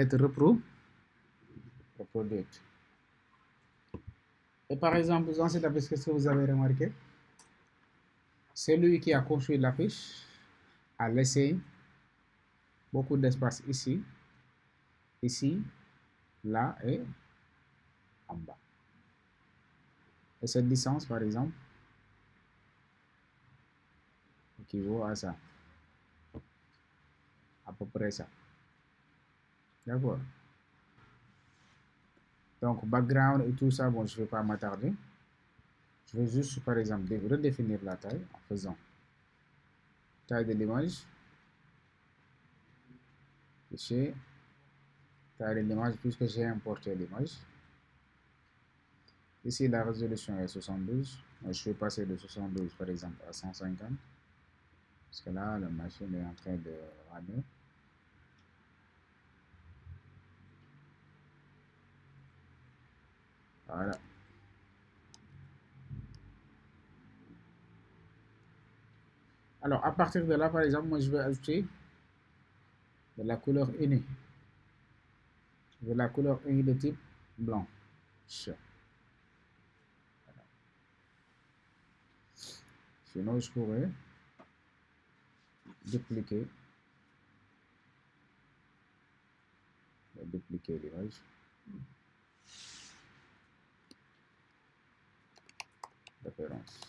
être reproduite. Et par exemple, dans cette affiche, qu'est-ce que vous avez remarqué? Celui qui a construit l'affiche a laissé beaucoup d'espace ici, là et en bas. Et cette distance, par exemple, équivaut à ça. À peu près ça. D'accord? Donc, background et tout ça, bon, je ne vais pas m'attarder. Je vais juste, par exemple, redéfinir la taille en faisant taille de l'image. Ici, taille de l'image, puisque j'ai importé l'image. Ici, la résolution est 72. Moi, je vais passer de 72, par exemple, à 150. Parce que là, la machine est en train de ramer. Voilà. Alors, à partir de là, par exemple, moi, je vais ajouter de la couleur unie. De la couleur unie de type blanc. Voilà. Sinon, je pourrais dupliquer l'image. Référence.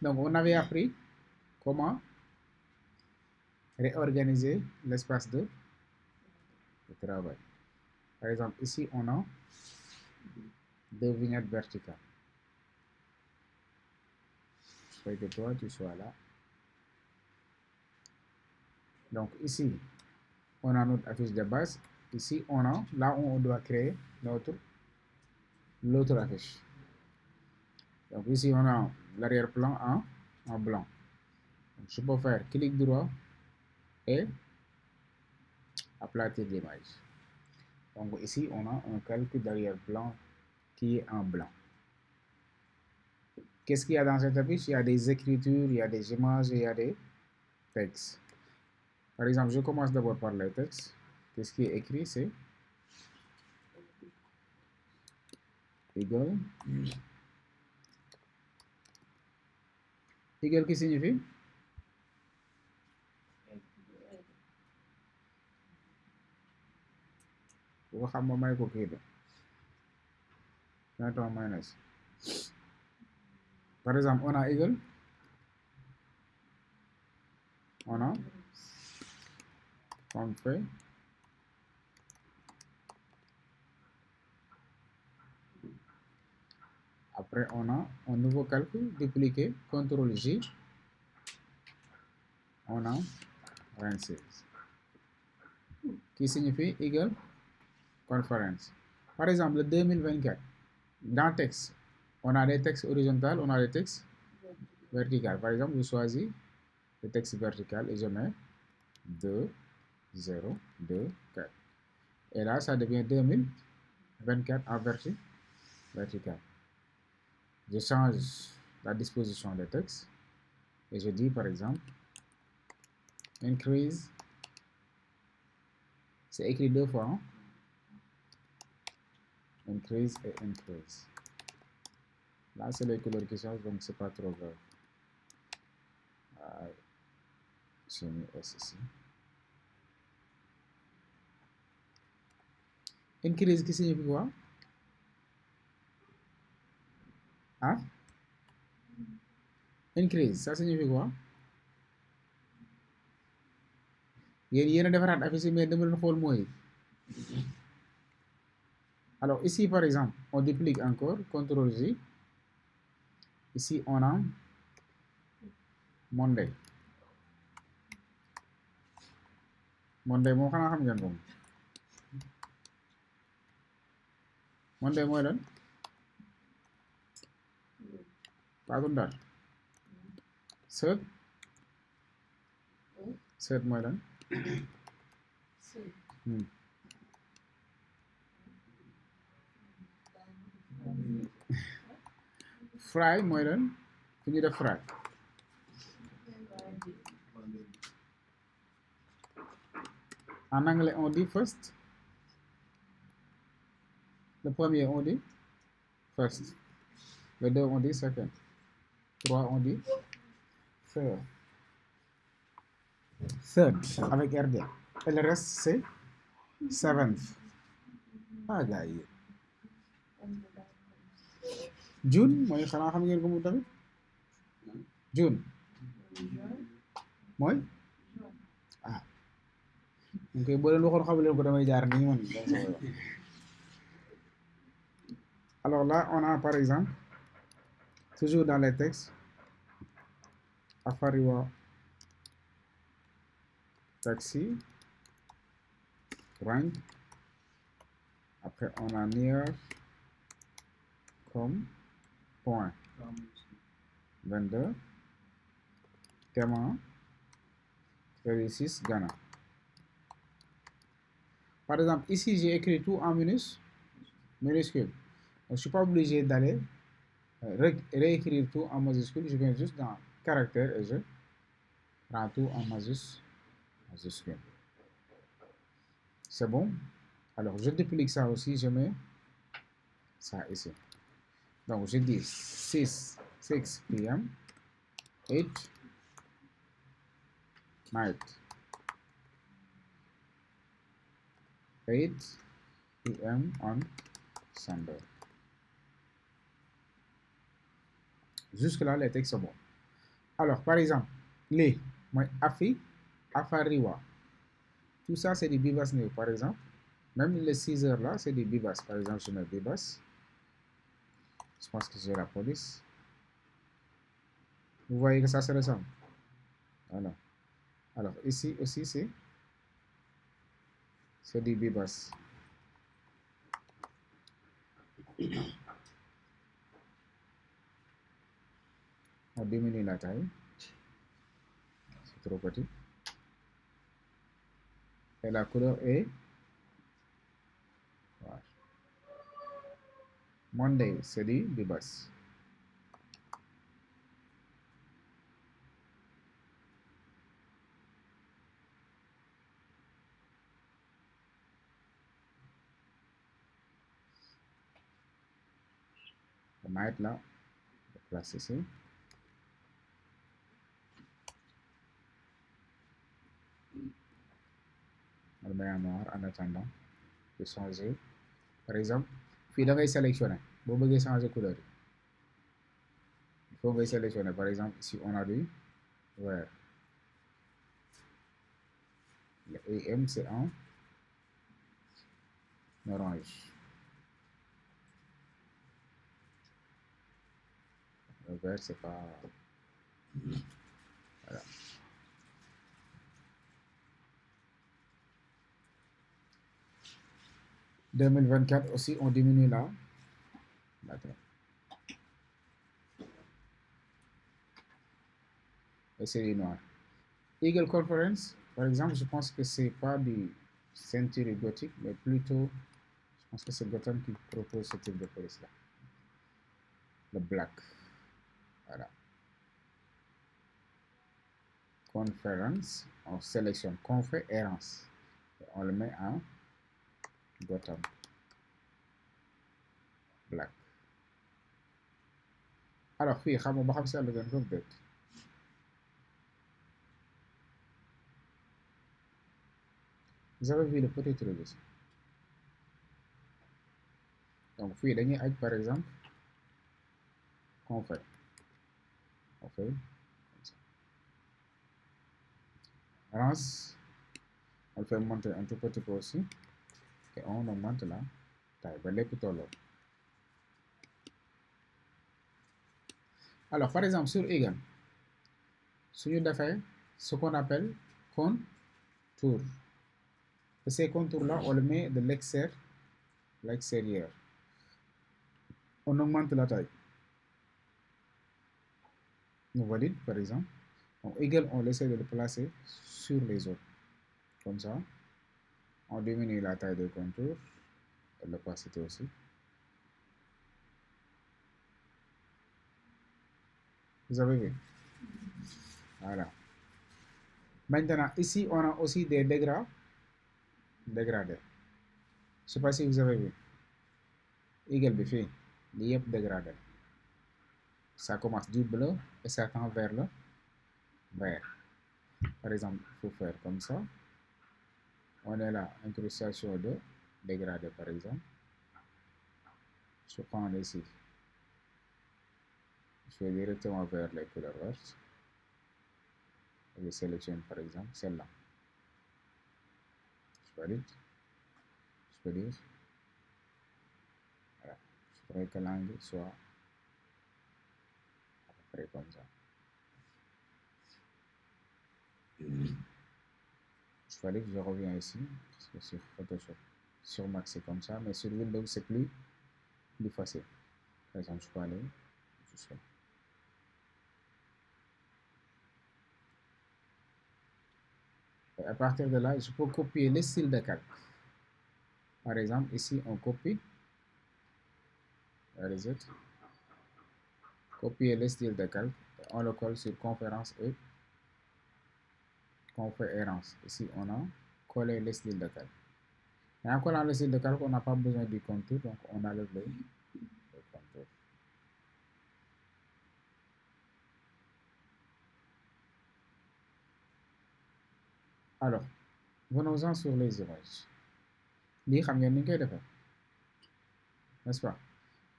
Donc, on avait appris comment réorganiser l'espace de travail. Par exemple, ici, on a deux vignettes verticales. Je souhaite que toi, tu sois là. Donc, ici, on a notre affiche de base. Ici, on a, là où on doit créer l'autre affiche. Donc, ici, on a l'arrière-plan en blanc. Donc, je peux faire clic droit et aplatir l'image. Donc, ici, on a un calque d'arrière-plan qui est en blanc. Qu'est-ce qu'il y a dans cette affiche? Il y a des écritures, il y a des images et il y a des textes. Par exemple, je commence d'abord par les textes. Qu'est-ce qui est écrit? C'est Eagle. Eagle qui signifie? Vous savez, par exemple, on a Eagle. On a on fait après on a un nouveau calcul dupliqué, CTRL J, on a 26 qui signifie Eagle Conference. Par exemple, le 2024, dans texte, on a des textes horizontaux, on a des textes verticaux. Par exemple, je choisis le texte vertical et je mets 2, 0, 2, 4. Et là, ça devient 2024 en vertical. Je change la disposition des textes et je dis par exemple increase. C'est écrit deux fois. Hein? Increase et increase. Là, c'est les couleurs qui changent, donc c'est pas trop grave. J'ai mis S ici. Increase qui signifie quoi? Hein? Increase, ça signifie quoi? Il a defaraat affiche mais dama doon xool mooy. Alors ici par exemple, on duplique encore, CTRL J. Ici on a Monday. Monday moo xanaa xam ngeen ko. Monday mooy lan? Paasu Ndar. Seet mooy lan? Fry mooy lan? Fu ñu def fry. En anglais, on dit first. Le premier, on dit first. Le deux, on dit second. Trois, on dit third. Third, avec RD. Et le reste, c'est seventh. Ah, gars yi. June, mooy xanaa xam ngeen ko mu tamit. June. mooy ah ok boo leen waxoon xamu leen ko damay jaar nii man. Alors là on a par exemple toujours dans les textes Afariwa taxi rank, après on a near comme point 22 Tema 36 Ghana. Par exemple, ici, j'ai écrit tout en minuscule. Donc, je ne suis pas obligé d'aller réécrire tout en majuscule. Je viens juste dans caractère et je prends tout en majuscule. C'est bon? Alors, je duplique ça aussi. Je mets ça ici. Donc, je dis 6 p.m. 8 night. 8 p.m. on Sunday. Jusque-là, les textes sont bons. Alors, par exemple, les, moi, afi, afariwa. Tout ça, c'est des bibas néo, par exemple. Même les 6 heures là, c'est des bibas. Par exemple, je mets bibas. Je pense que j'ai la police. Vous voyez que ça se ressemble. Voilà. Alors, ici aussi, c'est des bibas. On diminue la taille. C'est trop petit. Et la couleur est voilà. Monday, c'est des bibas. Le night là, je place ici. On le met en noir en attendant de changer. Par exemple, puis là, on va sélectionner. Vous voulez changer de couleur. Il faut sélectionner. Par exemple, ici, on a du vert. Le AM, c'est en orange. Le vert, c'est pas... Voilà. « 2024 aussi, on diminue là. D'accord. Et c'est du noir. Eagle Conference, par exemple, je pense que c'est pas du Century Gothic, mais plutôt, je pense que c'est Gotham qui propose ce type de police là. Le black. Voilà. Conference, on sélectionne conférence. On le met en Gotham. Black. Alors, fii xam nga ba xam si àll ngeen ko déet. Vous avez vu le petit truc ici. Donc, fii dañuy aj par exemple qu'on fait comme ça. Range, on le fait monter un tout petit peu aussi et on augmente la taille ba lépp tolloo. Alors, par exemple, sur égal, suñu defee ce qu'on appelle contour. Et ces contours-là, on le met de l'extérieur. On augmente la taille. On valide, par exemple. Donc, égal, on essaie de le placer sur les autres. Comme ça, on diminue la taille des contours et l'opacité aussi. Vous avez vu? Voilà. Maintenant, ici, on a aussi des dégradés. dégradé. Je sais pas si vous avez vu. Eagle bi fii lii yëpp dégradé. Ça commence du bleu et ça tend vers le vert. Par exemple, il faut faire comme ça. On est là, incrustation de dégradé par exemple. Je prends ici. Je vais directement vers les couleurs vertes. Je sélectionne par exemple celle-là. Je valide. Je peux dire. Voilà. Je voudrais que l'angle soit à peu près comme ça. Je valide, je reviens ici. Parce que sur Photoshop, sur Mac c'est comme ça, mais sur Windows c'est plus facile. Par exemple, je peux aller juste là. Et à partir de là, je peux copier le style de calque. Par exemple, ici, on copie. Reset. Copier le style de calque. On le colle sur conférence et conférence. Ici, on a collé le style de calque. Et en collant le style de calque, on n'a pas besoin du contour, donc on a le contour. Alors, venons-en sur les images. Lii xam ngeen ni ñu koy defee, n'est-ce pas?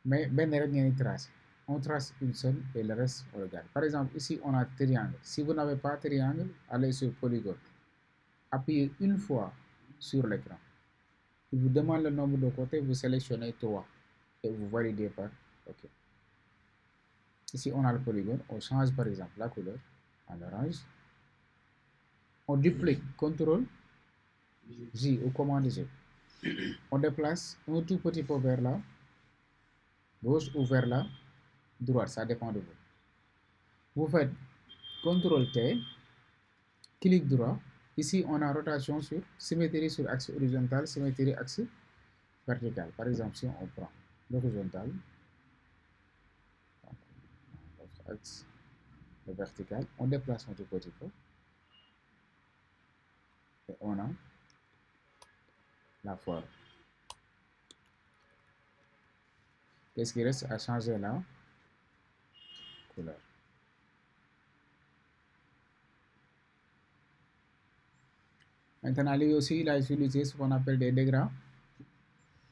Mais benn rek ngeen di tracer. On trace une seule et le reste on regarde. Par exemple, ici on a triangle. Si vous n'avez pas triangle, allez sur polygone. Appuyez une fois sur l'écran. Il vous demande le nombre de côtés, vous sélectionnez 3 et vous validez par OK. Ici on a le polygone, on change par exemple la couleur en orange. On duplique, CTRL J ou commande G. On déplace un tout petit peu vers la gauche ou vers la droite, ça dépend de vous. Vous faites CTRL T, clic droit. Ici, on a rotation sur symétrie sur axe horizontal, symétrie axe vertical. Par exemple, si on prend l'horizontal, notre axe le vertical, on déplace un tout petit peu et on a la forme. Qu'est-ce qui reste à changer la couleur? Maintenant, lui aussi, il a utilisé ce qu'on appelle des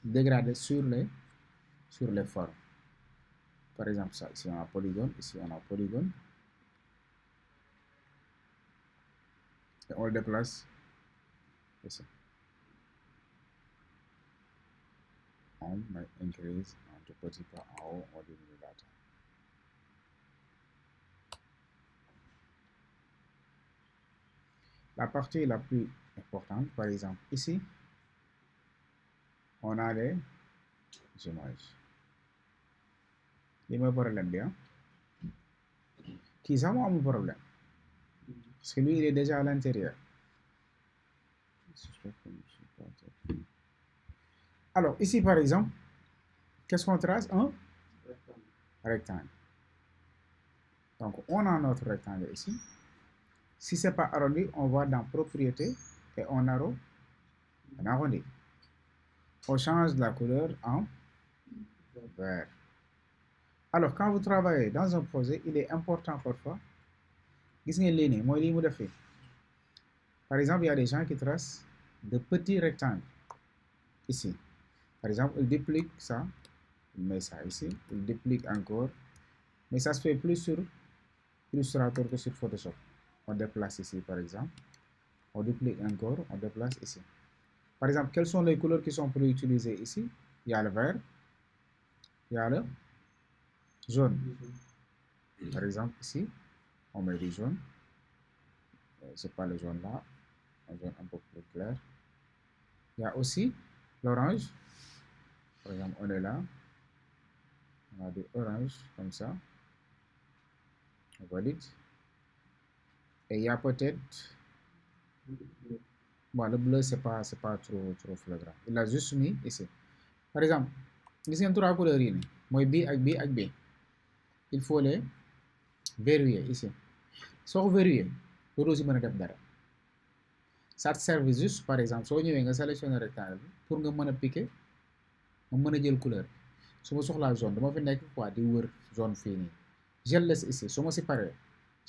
dégradés sur les formes. Par exemple, ça, ici on a polygone, ici on a polygone. Et on le déplace ici. On increase un tout petit peu en haut, on diminue la taille. La partie la plus importante, par exemple, ici, on a les images. Il me problème bien. Qui ça a un problème? Parce que lui, il est déjà à l'intérieur. Alors, ici, par exemple, qu'est-ce qu'on trace? Un rectangle. Donc, on a notre rectangle ici. Si ce n'est pas arrondi, on va dans Propriétés et on arrondit. On change la couleur en vert. Alors, quand vous travaillez dans un projet, il est important parfois. Par exemple, il y a des gens qui tracent de petits rectangles. Ici. Par exemple, il duplique ça. Il met ça ici. Il duplique encore. Mais ça se fait plus sur Illustrator que sur Photoshop. On déplace ici, par exemple. On duplique encore. On déplace ici. Par exemple, quelles sont les couleurs qui sont préutilisées ici? Il y a le vert. Il y a le jaune. Par exemple, ici, on met du jaune. C'est pas le jaune là. Un jaune un peu plus clair. Il y a aussi l'orange. Par exemple, on est là. On a du orange comme ça. On valide. Et il y a peut-être. Bon, le bleu, c'est pas trop flagrant. Il a juste mis ici. Par exemple, gis ngeen trois couleurs yi nii mooy bii ak bii. Il faut les verrouiller ici. Soo ko verrouiller dootoo si mën a def dara. ça te serve juste par exemple soo ñëwee nga sélectionner rectangle bi pour nga mën a piquer nga mën a jël couleur su ma soxlaa jaune dama fi nekk quoi di wër jaune fii nii je le laisse ici su ma si paree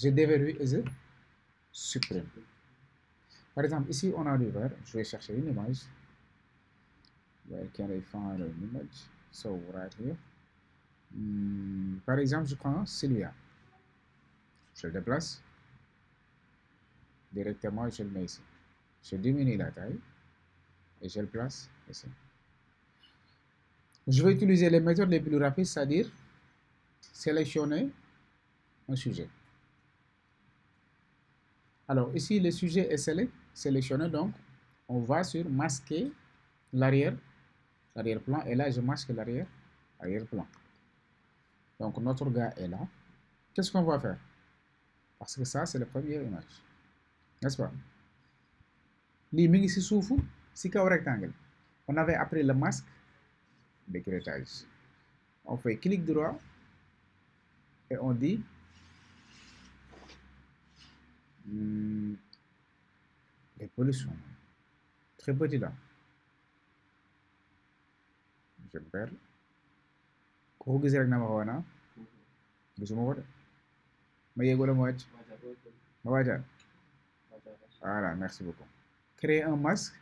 je déverrouille et je supprime. Par exemple ici on a du vert, je vais chercher une image. Where can I find an image? So right here. Par exemple je prends celui-là, je le déplace directement et je le mets ici. Je diminue la taille et je le place ici. Je vais utiliser les méthodes les plus rapides, c'est-à-dire sélectionner un sujet. Alors ici le sujet est sélectionné, donc on va sur masquer l'arrière-plan et là je masque l'arrière-plan. Donc notre gars est là. Qu'est-ce qu'on va faire? Parce que ça c'est la première image, n'est-ce pas? Lii mi ngi ci suufu ci kaw rectangle. On avait appris le masque d'écrêtage. On fait clic droit et on dit les pollutions très petit là. Je perds. Ku ko gis rek na ma ko wana gisuma ko de ma yéeg wala ma wàcc ma wàccaat. Voilà, merci beaucoup. Créer un masque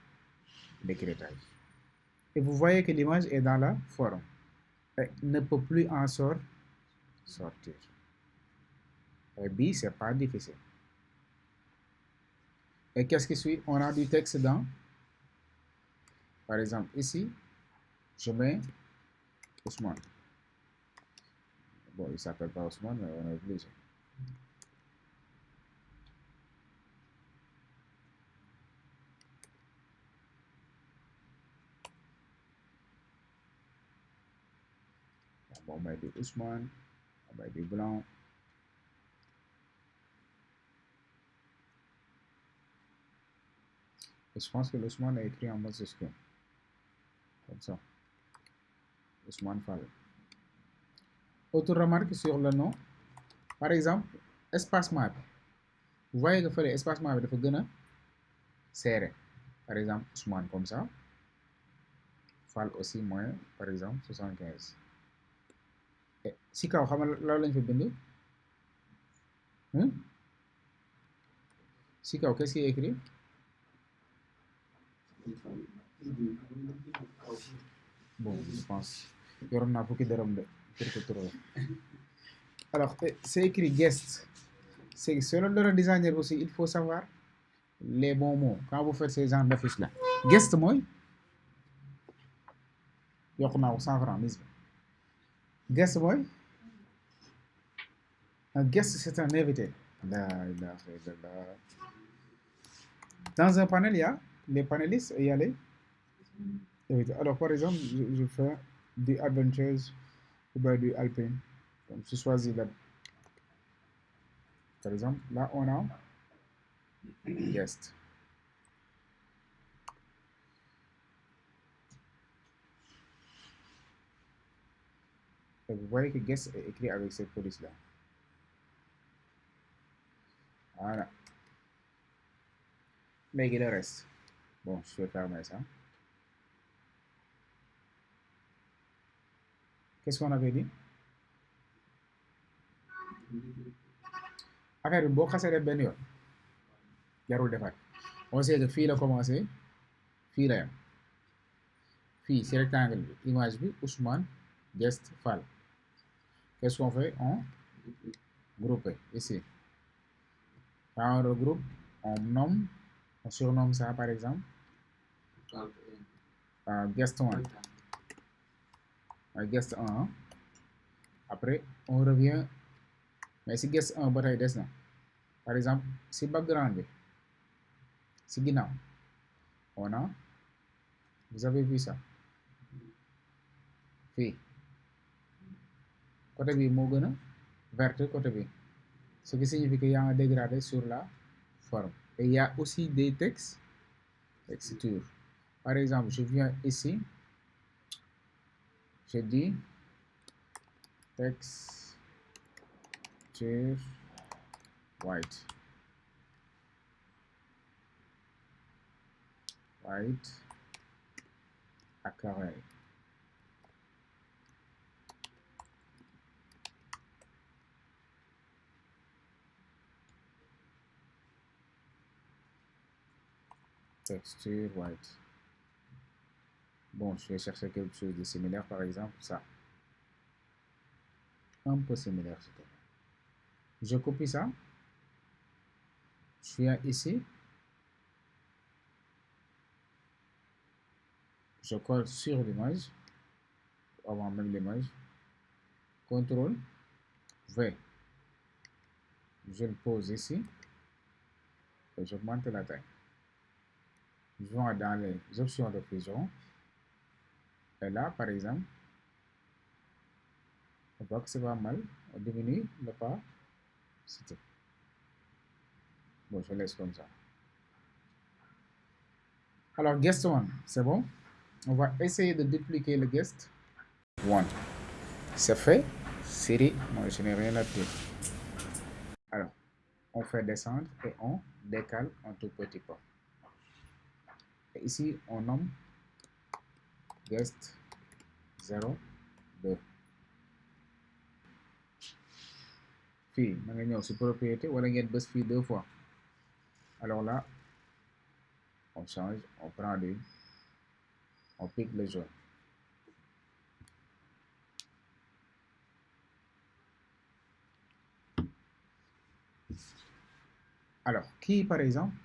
d'écrêtage. Et vous voyez que l'image est dans la forme et ne peut plus en sortir. Et B, c'est pas difficile. Et qu'est-ce qui suit? On a du texte dans. Par exemple, ici, je mets Ousmane. Bon, il s'appelle pas Ousmane, mais on est obligé. Bon, on met du Ousmane, on met du blanc. Et je pense que l'Ousmane est écrit en majuscule. Comme ça. Ousmane Fall. Autre remarque sur le nom. Par exemple, espacement. Vous voyez que l'espacement est de serré. Par exemple, Ousmane comme ça. Fall aussi moins, par exemple, 75. Et si kaw xam nga loolu lañ fa bind. Si kaw qu'est-ce qui est écrit? Bon, je pense. Yoroon naa fukki dërëm de pour que trouver. Alors, c'est écrit guest. C'est selon le designer aussi, il faut savoir les bons mots quand vous faites ces genres d'affiches là. Guest mooy yokk naa ko 100 francs mise. Guest mooy un guest c'est un invité. Dans un panel, il y a les panélistes et il y a les invités. Alors, par exemple, je fais du adventures ou bien du alpine. Donc, je choisis là. Par exemple, là, on a guest. Et vous voyez que guest est écrit avec cette police-là. Voilà. Mais le reste. Bon, je vais fermer ça. Qu'est-ce qu'on avait dit? Affaire bi boo xasee def benn yoon jarul defaat. On sait que fii la commencé fii la yam. Fii c'est rectangle bi image bi Ousmane guest Fall. Qu'est-ce qu'on fait? On groupe ici. Quand on regroupe, on surnomme ça par exemple guest 1. Guest 1. Après, on revient. Mais si guest 1 ba tey des na. Par exemple, si background bi si ginnaaw on a, vous avez vu ça fii côté bi moo gën a verte côté bi, ce qui signifie qu'il y a un dégradé sur la forme. Et il y a aussi des textures. Par exemple, je viens ici, je dis texture white. white aquarelle. Texture white. Bon, je vais chercher quelque chose de similaire, par exemple ça. Un peu similaire, s'il te plaît. Je copie ça. Je viens ici. Je colle sur l'image. Avant même l'image. CTRL V. Je le pose ici. Et j'augmente la taille. Je vais dans les options de fusion. Et là, par exemple, on voit que c'est pas mal. On diminue l'opacité. Bon, je laisse comme ça. Alors, guest one, c'est bon. On va essayer de dupliquer le guest one. C'est fait. Série, moi je n'ai rien à dire. Alors, on fait descendre et on décale un tout petit peu. Et ici, on nomme guest 0, 2. Fii, on va venir sur propriété, ou on va bus fii 2 fois. Alors là, on change, on prend lui, on pique le jaune. Alors, qui par exemple,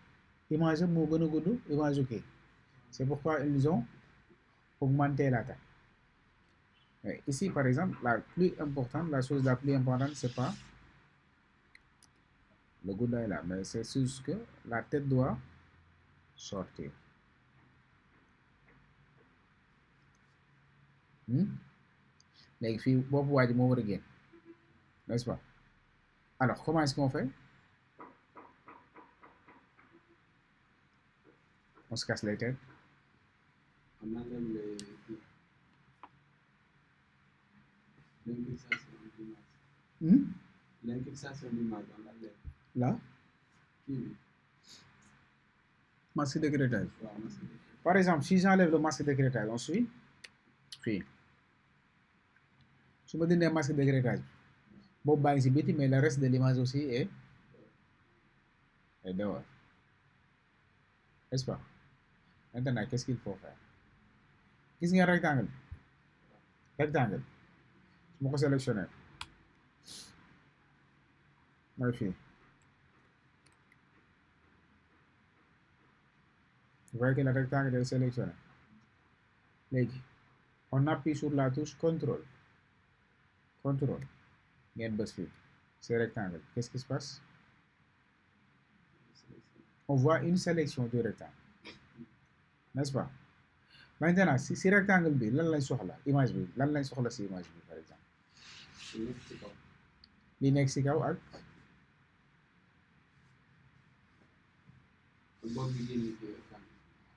image moo gën a gudd image kii. C'est pourquoi ils ont augmenté la taille. Mais ici, par exemple, la chose la plus importante, c'est pas le good est là, mais c'est juste que la tête doit sortir. Léegi fii boppu waa ji moo war a génn, n'est-ce pas? Alors, comment est-ce qu'on fait? On se casse les têtes. On enlève l'indexation d'image. L'indexation d'image, on l'enlève. Là, Kii. masque de décrétage. Waaw, masque de décrétage. Par exemple, si j'enlève le masque de décrétage, on suit fii. Su ma dindee masque de décrétage bi, boobu baa ngi si biti, mais le reste de l'image aussi est dehors. N'est-ce pas? Maintenant, qu'est-ce qu'il faut faire? Gis ngeen rectangle bi? Rectangle. Su ma ko sélectionné mooy fii. Vous voyez que le rectangle est sélectionné. Léegi, on appuie sur la touche contrôle. Contrôle. Ngeen bës fii. C'est rectangle. Qu'est-ce qui se passe? On voit une sélection du rectangle. N'est-ce pas? Maintenant, si rectangle bi lan lañ soxla image bi lan lañ soxla si image bi par exemple. Li nekk si kaw ak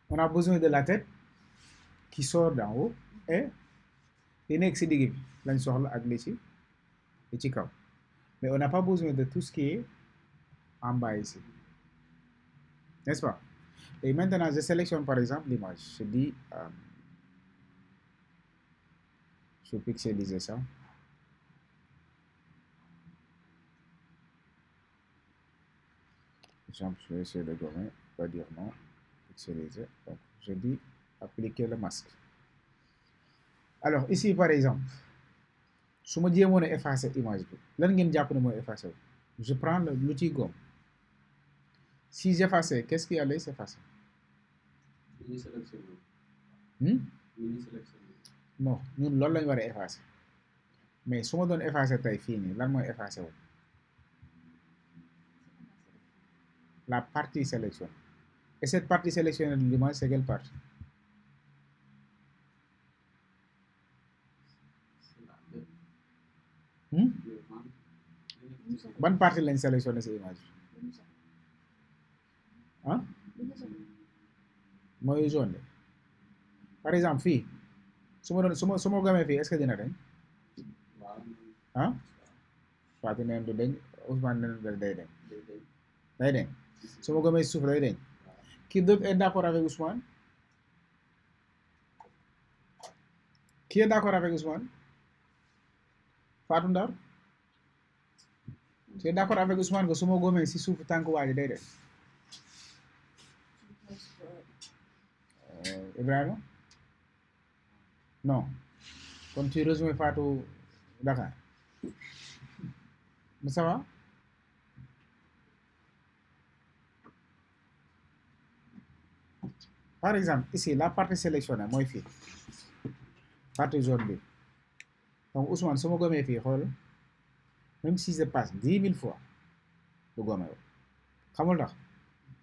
on a besoin de la tête qui sort d'en haut et li nekk si digg bi lañ soxla ak li ci kaw. Mais on n'a pas besoin de tout ce qui est en bas ici. N'est-ce pas? Et maintenant, je sélectionne par exemple l'image. Je dis, je vais pixeliser ça. Par exemple, je vais essayer de gommer, pas dire non, pixeliser. Donc, je dis appliquer le masque. Alors, ici par exemple, su ma jéemoon a effacer image bi lan ngeen jàpp ne mooy effacer wu. Je prends l'outil gomme. Si j'efface, qu'est-ce qui allait s'effacer? Non, ñun loolu lañ war a effacer. Mais su ma doon effacer tey fii nii lan mooy effacer wu? La partie sélectionnée. Et cette partie sélectionnée de l'image, c'est quelle partie? Ban partie lañ sélectionné si image bi? Ah? Mooy jaune de. Par exemple fii su ma gamee fii est-ce que dina dañ? Ah? Fatou neen du dañ, Ousmane neen day dañ. Day dañ. Su ma gamee suuf day dañ. Qui d'autre est d'accord avec Ousmane? Qui est d'accord avec Ousmane? Fatou Ndar? Tu es d'accord avec Ousmane que su ma góomee si suufu tànk waa ji day def? Ibrahima? Non. Kon tu rejoins Fatou Dakar. Mais ça va? Par exemple, ici, la partie sélectionnée mooy fii partie jaune bi donc Ousmane su ma gomee fii xool même si je passe 10 000 fois du gome ko xamul tax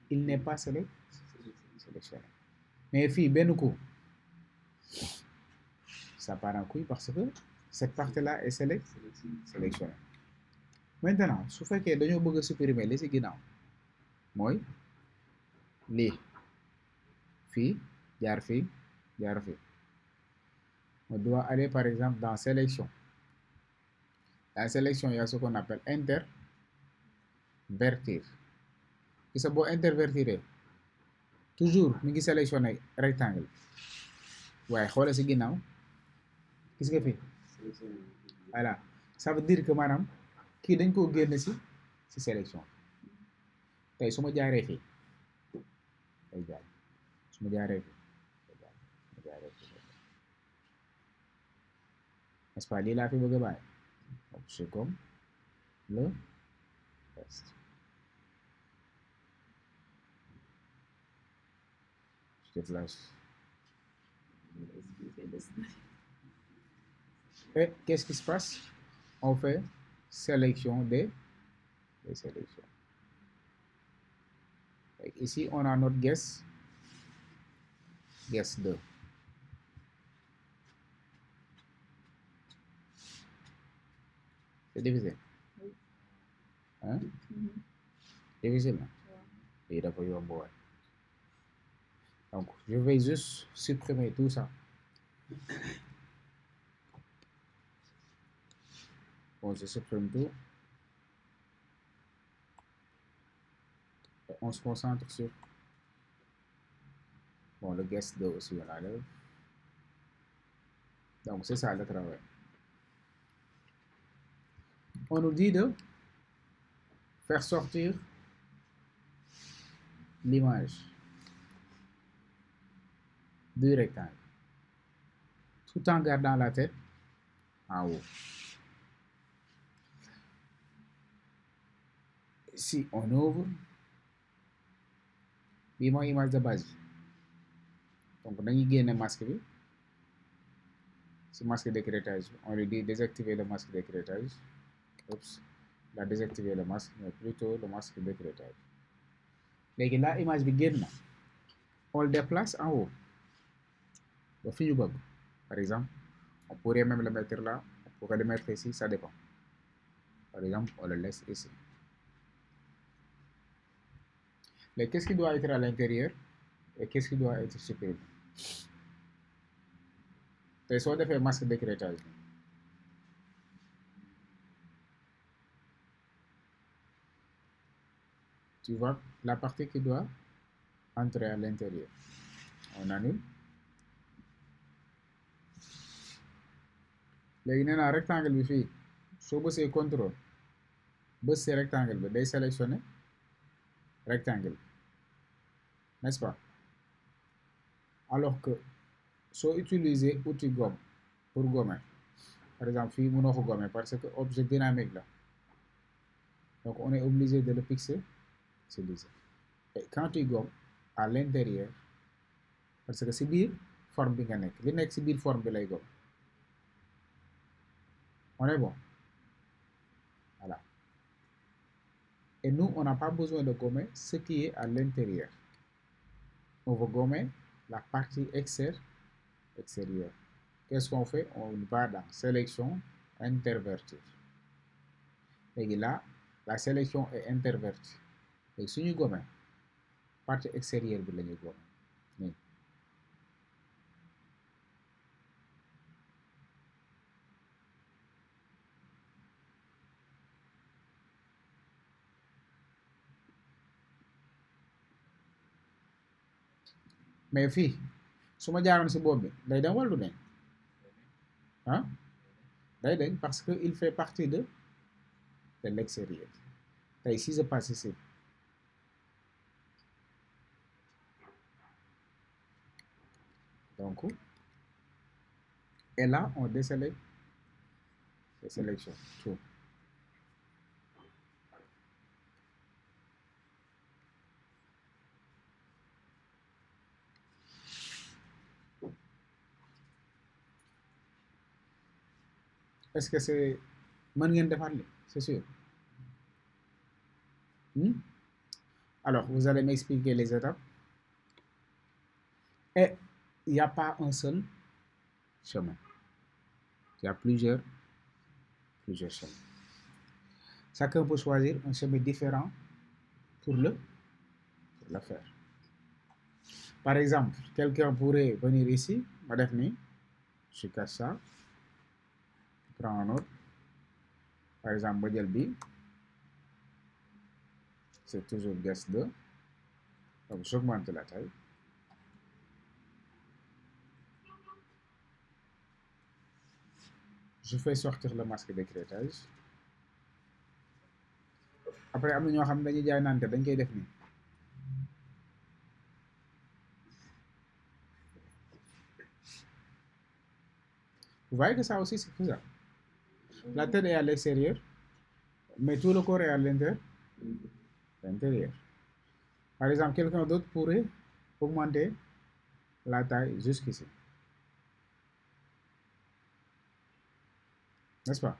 il n'est pas sélectionné mais fii benn coup ça part en couille parce que cette partie-là est sélectionnée maintenant su fekkee dañoo bëgg a supprimer li ci ginnaaw mooy lii fii jaar fii jaar fii on doit aller par exemple dans sélection. La sélection, il y a ce qu'on appelle intervertir. Gis nga boo intervertir toujours mi ngi sélectionné rectangle waaye xoolal ci ginnaaw gis nga fi voilà ça veut dire que maanaam kii dañ koo génn ci sélection tey su ma jaaree fii day jaar su ma jaaree fii day jaar su ma jaaree fii n'est-ce pas lii laa fi bëgg a bàyyi donc c'est comme le reste. Je te flash. Et qu'est-ce qui se passe? On fait sélection des sélections. Et ici, on a notre guess 2. C'est difficile. Hein? Difficile. Et il a pas eu un bon. Donc, je vais juste supprimer tout ça. Bon, je supprime tout. Et on se concentre sur... Bon, le guest 2 aussi, on enlève. Donc, c'est ça le travail. On nous dit de faire sortir l'image du rectangle tout en gardant la tête en haut. Si on ouvre, bii mooy image de base bi donc dañuy génne masque bi si masque d'écrêtage bi on lui dit désactiver le masque d'écrêtage. Oups, il a désactivé le masque mais plutôt le masque d'écrêtage. Léegi la image bi génn na on le déplace en haut ba fi ñu bëgg. Par exemple, on pourrait même le mettre là, on pourrait le mettre ici, ça dépend. Par exemple, on le laisse ici. Mais qu'est-ce qui doit être à l'intérieur et qu'est-ce qui doit être supprimé? Tey soo defee masque d'écrêtage tu vois la partie qui doit entrer à l'intérieur. On annule. Léegi nee naa rectangle bi fii soo bësee contrôle bës see rectangle bi day sélectionner rectangle, n'est-ce pas? Alors que soo utiliser outil gomme pour gommer par exemple fii mënoo ko gommer parce que objet dynamique la donc on est obligé de le pixeliser. Et quand tu gommes à l'intérieur parce que si biir forme bi nga nekk li nekk si biir forme bi lay gomme. On est bon. Voilà. Et nous, on n'a pas besoin de gommer ce qui est à l'intérieur. On veut gommer la partie extérieure. Qu'est-ce qu'on fait? On va dans sélection, intervertir. Et là, la sélection est intervertie. Et si nous gommons, partie extérieure de la gommer. Mais fii su ma jaaroon si bopp bi day dem wala du dem ah day dañ parce que il fait partie de l'extérieur tey si je passe ici donc et là on désélectionne tout. Est-ce que c'est mën ngeen defar li c'est sûr. Alors vous allez m'expliquer les étapes et il n'y a pas un seul chemin, il y a plusieurs chemins. Chacun peut choisir un chemin différent pour le faire. Par exemple, quelqu'un pourrait venir ici, ma def nii, je casse ça, je prends un autre, par exemple ma jël bi, c'est toujours guess 2, donc j'augmente la taille. Je fais sortir le masque d'écrêtage. Après am na ñoo xam ne dañuy jaay nante dañ koy def nii. Vous voyez que ça aussi c'est faisable. La tête est à l'extérieur, mais tout le corps est à l'intérieur. Par exemple, quelqu'un d'autre pourrait augmenter la taille jusqu'ici. N'est-ce pas?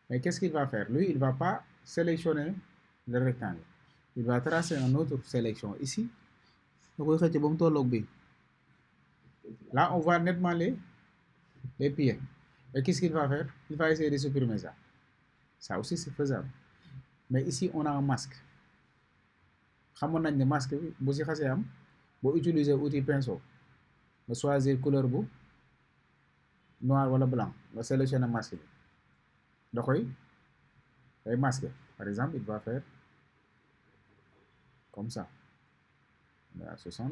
Mais qu'est-ce qu'il va faire? Lui, il ne va pas sélectionner le rectangle. Il va tracer une autre sélection ici. Là, on voit nettement les pieds. Et qu'est-ce qu'il va faire? Il va essayer de supprimer ça. Ça aussi, c'est faisable. Mais ici, on a un masque. Xamoon nañ ne masque bi bu si xasee am boo utiliser outil pinceau nga choisir couleur bu noir wala blanc nga sélectionner masque bi da koy day masqué. Par exemple, il va faire comme ça. On est à 60.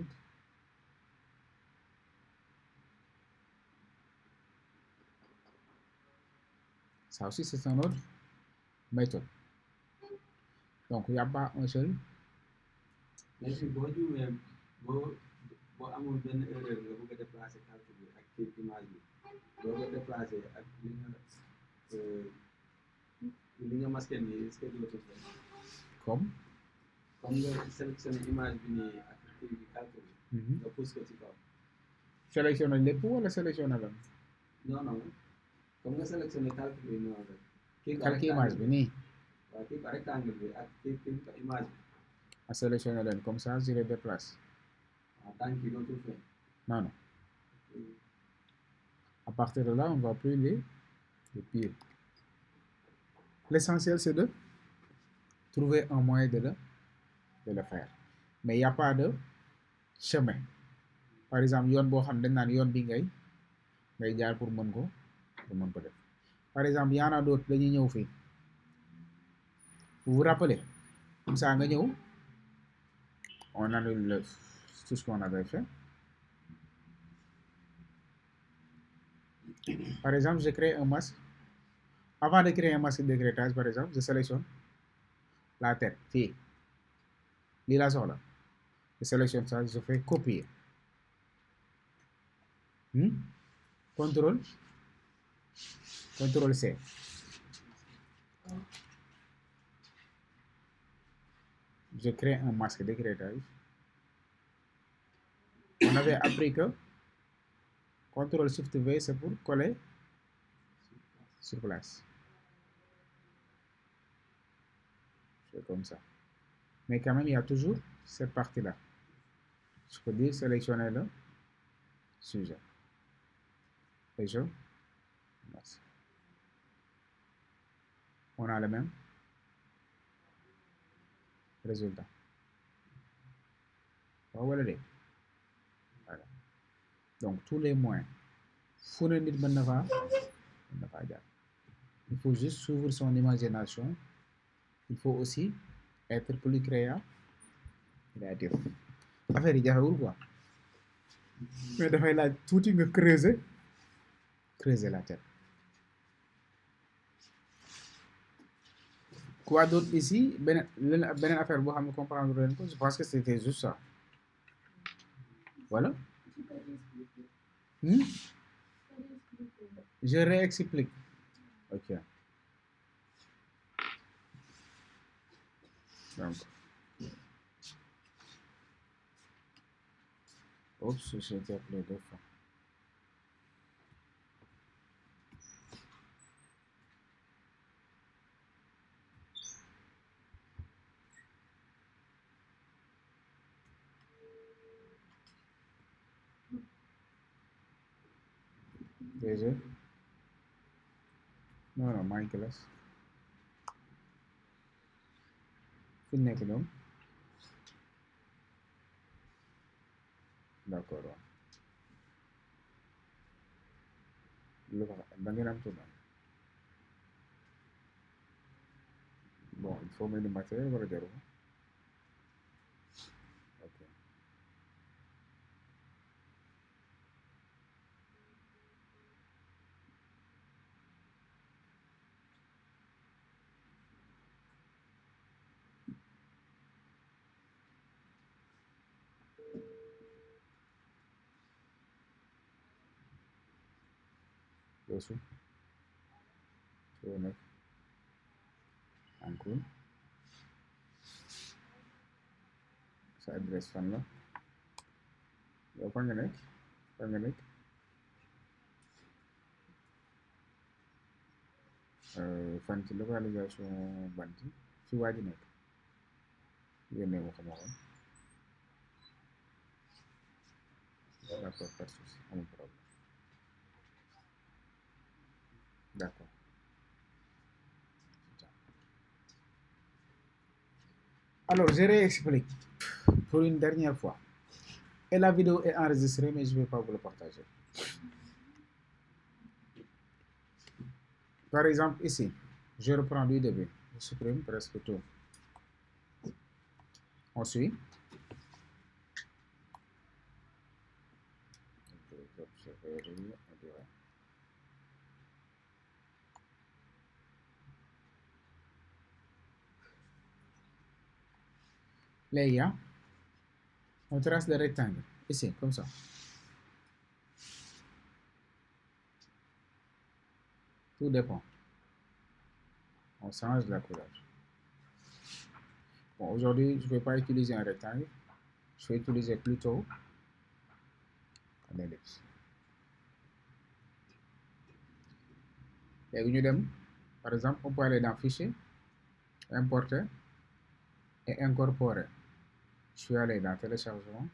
Ça aussi, c'est une autre méthode. Donc, il n'y a pas un seul. Mais si boo juumee boo amul benn erreur nga bëgg a déplacer calcul bi ak kii image bi boo ko déplacer ak li nga masqué nii est-ce que dootul Comme nga sélectionné image bi nii ak kii bi calcul bi nga pousse ko ci kaw. Sélectionner lépp wala sélectionner lan? Non comme nga sélectionné calcul bi noonu rek. Calcul image bi nii. waaw kii ko rectangle bi ak kii ko image bi. À sélectionner leen comme ça, je les déplace. Tant qu'il dootul feeñ. Non. À partir de là, on ne voit plus les pieds. L'essentiel, c'est de trouver un moyen de le faire. Mais il n'y a pas de chemin. Par exemple, yoon boo xam dañ naan yoon bi ngay jaar pour mën ko def. Par exemple, y en a d'autres dañuy ñëw fii. Vous vous rappelez? Comme ça nga ñëw. On annule tout ce qu'on avait fait. Par exemple, je crée un masque. Avant de créer un masque d'écrêtage, par exemple, je sélectionne la tête. Fii lii laa soxla. Je sélectionne ça, je fais copier. CTRL C. Je crée un masque d'écrêtage. On avait appris que CTRL SHIFT V, c'est pour coller sur place. C'est comme ça. Mais quand même, il y a toujours cette partie-là. Je peux dire sélectionner le sujet. Et je passe. On a le même résultat. Voilà. Donc, tous les moyens. Il faut juste suivre son imagination. Il faut aussi être plus créatif. Affaire yi jafewul quoi. Mais dafay laaj tuuti nga creuser creuser la tête. Quoi d'autre ici? Beneen affaire boo xam ne comprendre leen ko, je pense que c'était juste ça. Voilà. Je réexplique. Ok. Donc. Oups, j'ai été appelé 2 fois. Déjà? Non, maa ngi classe. Fu ñu nekk ñoom. D'accord waaw. Lu ko da ngeen am tudd. Bon, il faut mel ni matériel wala jaru ko. Ok. Yoosu. Soo nekk. Encore. Sa adresse fan la. Yow fan nga nekk. Fan nga nekk. Fan ci localisation banti fi waa ji nekk. Yónnee ko ma xool. D'accord, pas de souci, amul problème. D'accord. Alors, je réexplique pour une dernière fois. Et la vidéo est enregistrée, mais je ne vais pas vous le partager. Par exemple, ici, je reprends du début. Je supprime presque tout. On suit. Léegi, on trace le rectangle. Ici, comme ça. Tout dépend. On change la couleur. Bon, aujourd'hui, je ne vais pas utiliser un rectangle. Je vais utiliser plutôt un ellipse. Léegi ñu dem, par exemple, on peut aller dans Fichier, Importer et Incorporer. Je suis allé dans Téléchargement.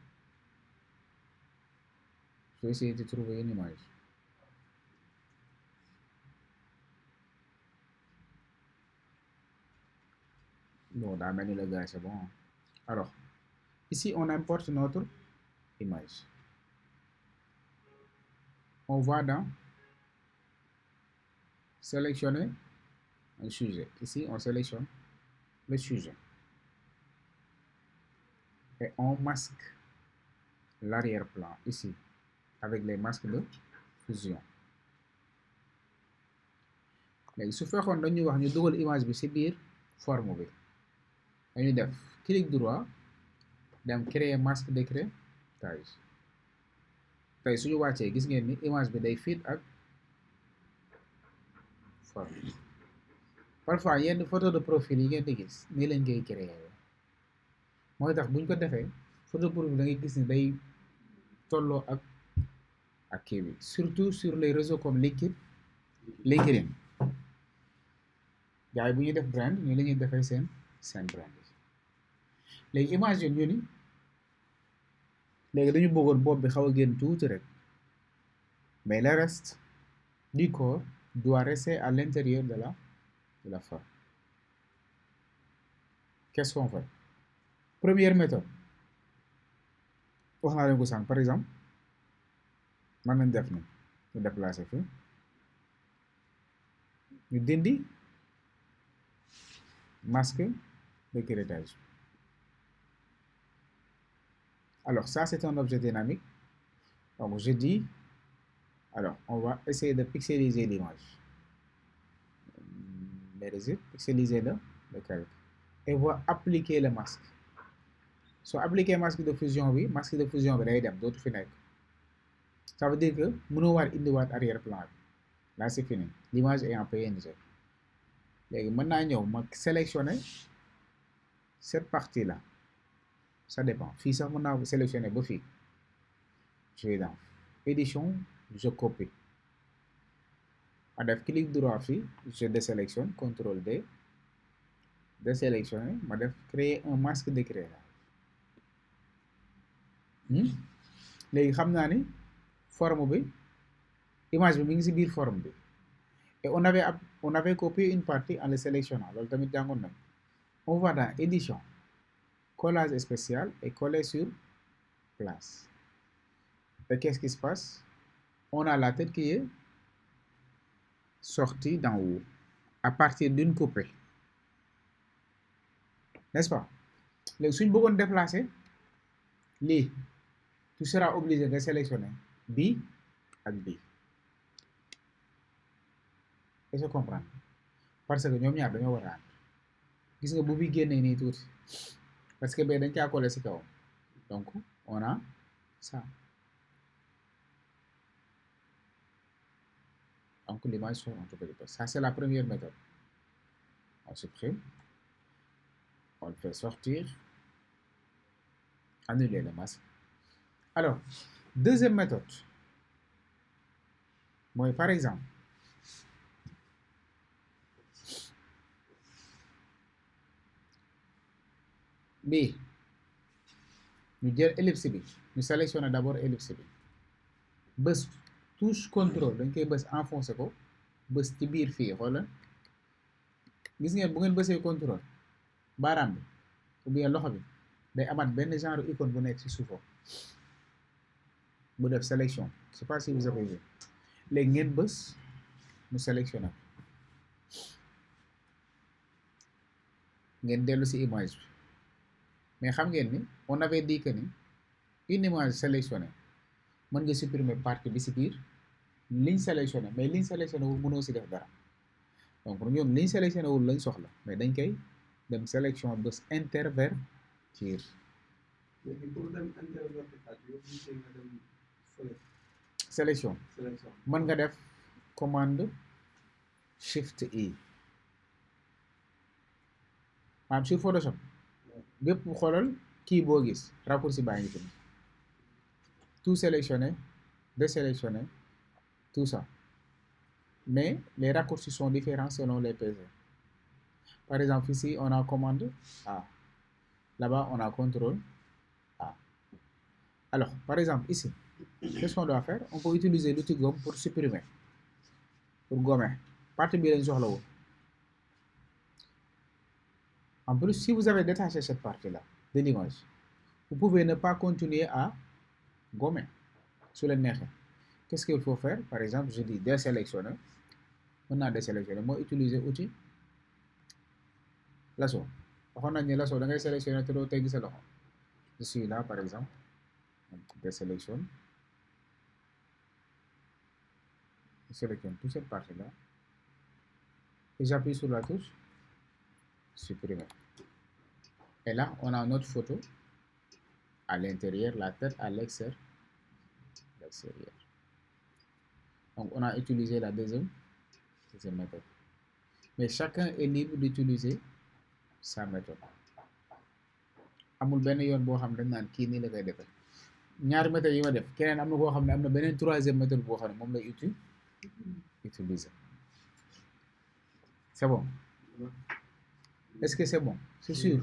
Je vais essayer de trouver une image. Bon, dans le gars, c'est bon. Alors, ici, on importe notre image. On va dans Sélectionner un sujet. Ici, on sélectionne le sujet. Et on masque l'arrière-plan ici avec les masques de fusion. léegi su fekkoon dañuy wax ñu dugal image bi ci biir forme bi dañuy def clic droit dem créer masque d'écrêtage tey suñu wàccee gis ngeen ni image bi day fit ak forme parfois yenn photo de profil yi ngeen di gis nii lañ koy créer mooy tax buñ ko defee photo de profil da ngay gis ni day tolloo ak kii bi surtout sur les réseaux comme LinkedIn gars yi bu ñuy def brand ñu la ñuy defee seen brand léegi image yi ñu ni léegi dañu bëggoon bopp bi xaw a génn tuuti rek mais le reste du corps doit rester à l'intérieur de la forme. Qu'est-ce qu'on fait? Première méthode wax naa leen ko sànq par exemple mën nañ def ni ñu déplacer fi ñu dindi masque d'écrêtage. Alors ça c'est un objet dynamique, donc je dis Alors, on va essayer de pixeliser l'image. Les résultats, pixeliser le calque. Et on va appliquer le masque. So appliquer masque de fusion, oui, masque de fusion, day dem d'autres fi nekk. Ça veut dire que mënoo waat indiwaat arrière-plan bi. Là, c'est fini. L'image est en PNG. Léegi mën naa ñëw ma sélectionner cette partie-là. Ça dépend. Fii sax mën naa sélectionner ba fii. Je vais dans édition, je copie. Ma def clic droit fii, je désélectionne, CTRL D, désélectionner, ma def créer un masque d'éclairage. Léegi xam naa ni forme bi image bi mi ngi ci biir forme bi. Et on avait copié une partie en le sélectionnant. loolu tamit jàngoon nañ. On va dans édition, collage spécial et coller sur place. Et qu'est-ce qui se passe? On a la tête qui est sortie d'en haut à partir d'une coupée. N'est-ce pas? Léegi suñ bëggoon déplacer lii, tu seras obligé de sélectionner bii ak bii. Est-ce que comprendre? Parce que ñoom ñaar dañoo war a ànd. Gis nga bu bi génnee nii tuuti parce que bee dañ caa coller ci kaw. Donc on a ça. Donc l'image sort un tout petit peu. Ça c'est la première méthode. On supprime, on le fait sortir, annuler le masque. Alors, deuxième méthode, moi par exemple, bii ñu jël ellipse bi ñu sélectionner d'abord ellipse bi bës touche contrôle dañ koy bës enfoncé ko bës ci biir fii xoolal gis ngeen bu ngeen bësee contrôle baaraam bi ou bien loxo bi day amaat benn genre icône bu nekk ci suufam bu def sélection je sais pas si vous avez vu léegi ngeen bës mu sélectionné ngeen dellu ci image bi mais xam ngeen ni on avait dit que ni une image sélectionnée mën nga supprimer partie bi ci biir ligne sélectionnée mais ligne sélectionnée wul mënoo ci def dara donc ñoom ligne sélectionnée wul lañ soxla mais dañ koy dem sélection bës intervertir. Sélection mën nga def commande shift I maanaam sur Photoshop bépp xoolal kii boo gis raccourci baa ngi fi tout sélectionné, désélectionné, tout ça. Mais les raccourcis sont différents selon les PC. Par exemple, ici, on a commande A. Là-bas, on a contrôle A. Alors, par exemple, ici, qu'est-ce qu'on doit faire? On peut utiliser l'outil gomme pour supprimer, pour gommer. Partie bi lañ soxla woon. En plus, si vous avez détaché cette partie-là de l'image, vous pouvez ne pas continuer à gommer su leen neexee. Qu'est-ce qu'il faut faire? Par exemple, je dis désélectionner. Mën naa désélectionner mooy utiliser outil lasso. Waxoon nañ ne lasso da ngay sélectionner te doo teggi sa loxo. Je suis là par exemple, donc désélectionne. Je sélectionne toute cette partie-là et j'appuie sur la touche supprimer. Et là, on a notre photo à l'intérieur, la tête à l'extérieur. Donc, on a utilisé la deuxième méthode. Mais chacun est libre d'utiliser sa méthode. Amul benn yoon boo xam dañ naan kii nii la koy defee ñaari méthode yi ma def keneen am na koo xam ne am na beneen troisième méthode boo xam ne moom lay utiliser. C'est bon? Est-ce que c'est bon? C'est sûr?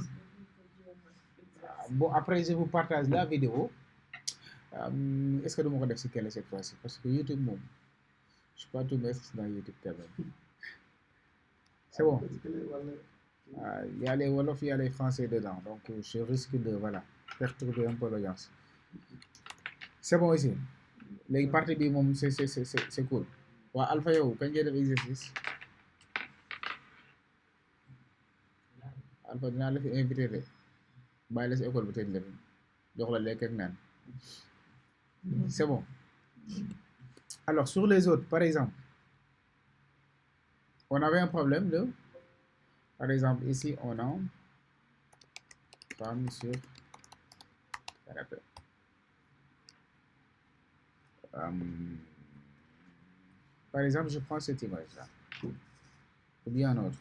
Bon, après je vous partage la vidéo. Est-ce que duma ko def ci kenn cette fois-ci parce que YouTube moom je suis pas tout mettre dans YouTube quand même. C'est bon? Il y a les wolof, il y a les français dedans, donc je risque de perturber un peu l'audience. C'est bon ici. Léegi partie bi moom c'est cool. Waa Alpha yow kañ ngay def exercice? Alpha dinaa la fi invité de bàyyi la si école bi tëj la jox la lekk ak naan. C'est bon. Alors, sur les autres, par exemple, on avait un problème de, par exemple, ici, on a femme sur canapé. Par exemple, je prends cette image-là, ou bien un autre.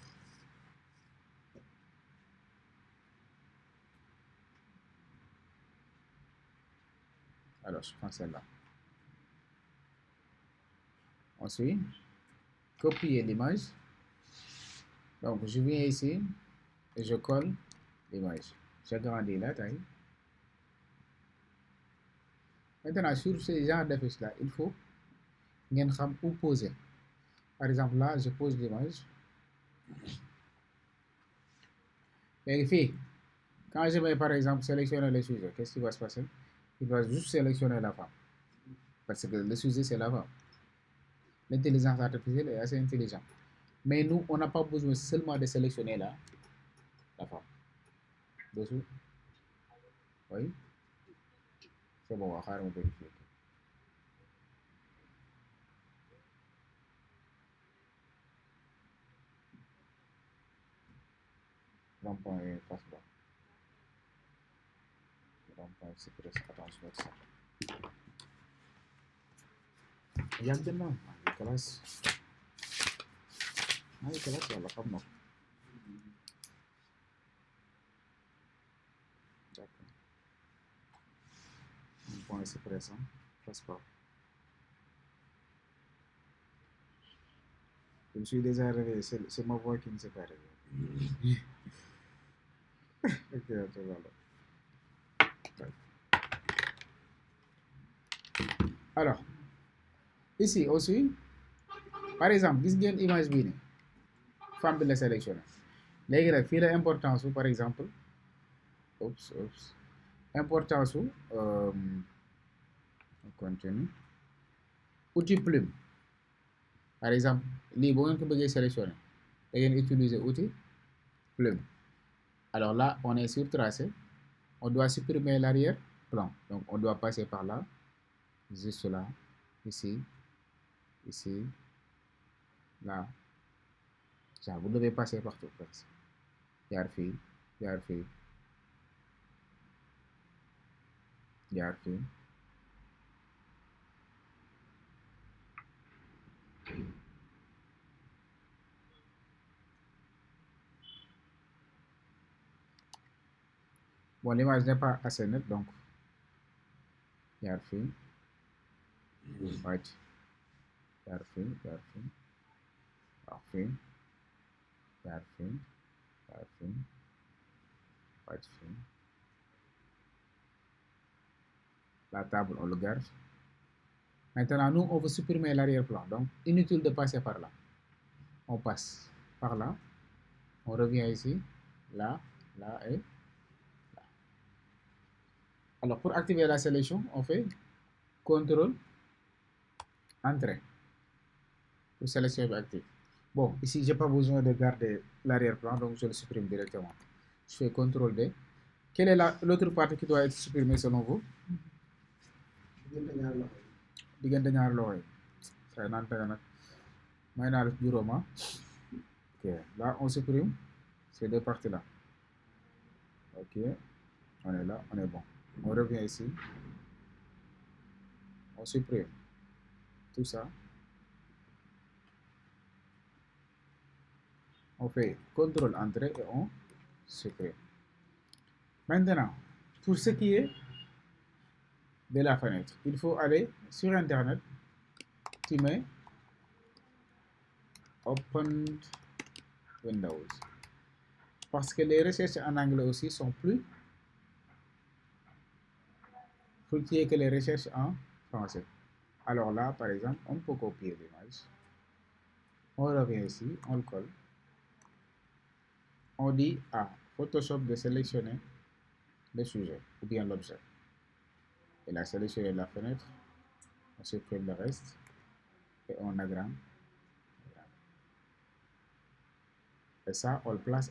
Alors, je prends celle-là. Ensuite, copier l'image. Donc, je viens ici et je colle l'image. J'agrandis la taille. Maintenant, sur ce genre d'affiche-là, il faut où poser. Par exemple, là, je pose l'image. Vérifiez. Quand je vais, par exemple, sélectionner le sujet, qu'est-ce qui va se passer? Il va juste sélectionner la femme. Parce que le sujet, c'est la femme. L'intelligence artificielle est assez intelligente. Mais nous, on n'a pas besoin seulement de sélectionner la femme. Dessous. Oui. C'est bon, on va vérifier. Rond-point et face bas. Rond-point express, attention à ça. yàgg na classe yàlla xam na ko d'accord point express passe pas je me suis déjà réveillé c'est ma voix qui ne s'est pas réveillée ok voilà. Alors ici aussi par exemple gis ngeen image bii ni femme bi la sélectionné léegi nag fii la importance par exemple importance on continue outil plume par exemple lii boo ngeen ko bëggee sélectionné da ngeen utiliser outil plume. Alors là on est sur tracé, on doit supprimer l'arrière-plan, donc on doit passer par là, juste là, ici, là. Ça, vous devez passer partout. Jaar fii, jaar fii, jaar fii. Bon, l'image n'est pas assez nette, donc jaar fii, wàcc, jaar fii, jaar fii, wax fii, jaar fii, jaar fii, wàcc fii. La table, on le garde. Maintenant, nous, on veut supprimer l'arrière-plan, donc inutile de passer par là. On passe par là, on revient ici, là, là et là. Alors, pour activer la sélection, on fait CTRL, Entrée, pour sélectionner active. Bon, ici, je n'ai pas besoin de garder l'arrière-plan, donc je le supprime directement. Je fais CTRL D. Quelle est l'autre partie qui doit être supprimée selon vous? diggante ñaari loxo yi say naan tega nag may naa def juróom. Ok, là on supprime ces deux parties là. Ok, on est là, on est bon. On revient ici, on supprime tout ça, on fait CTRL Entrée et on supprime. Maintenant, pour ce qui est de la fenêtre, il faut aller sur internet, tu mets Open Windows, parce que les recherches en anglais aussi sont plus fructueuses que les recherches en français. Alors là, par exemple, on peut copier l'image, on revient ici, on le colle, on dit à Photoshop de sélectionner le sujet ou bien l'objet. Il a sélectionné la fenêtre, on supprime le reste et on agrande. Et ça, on le place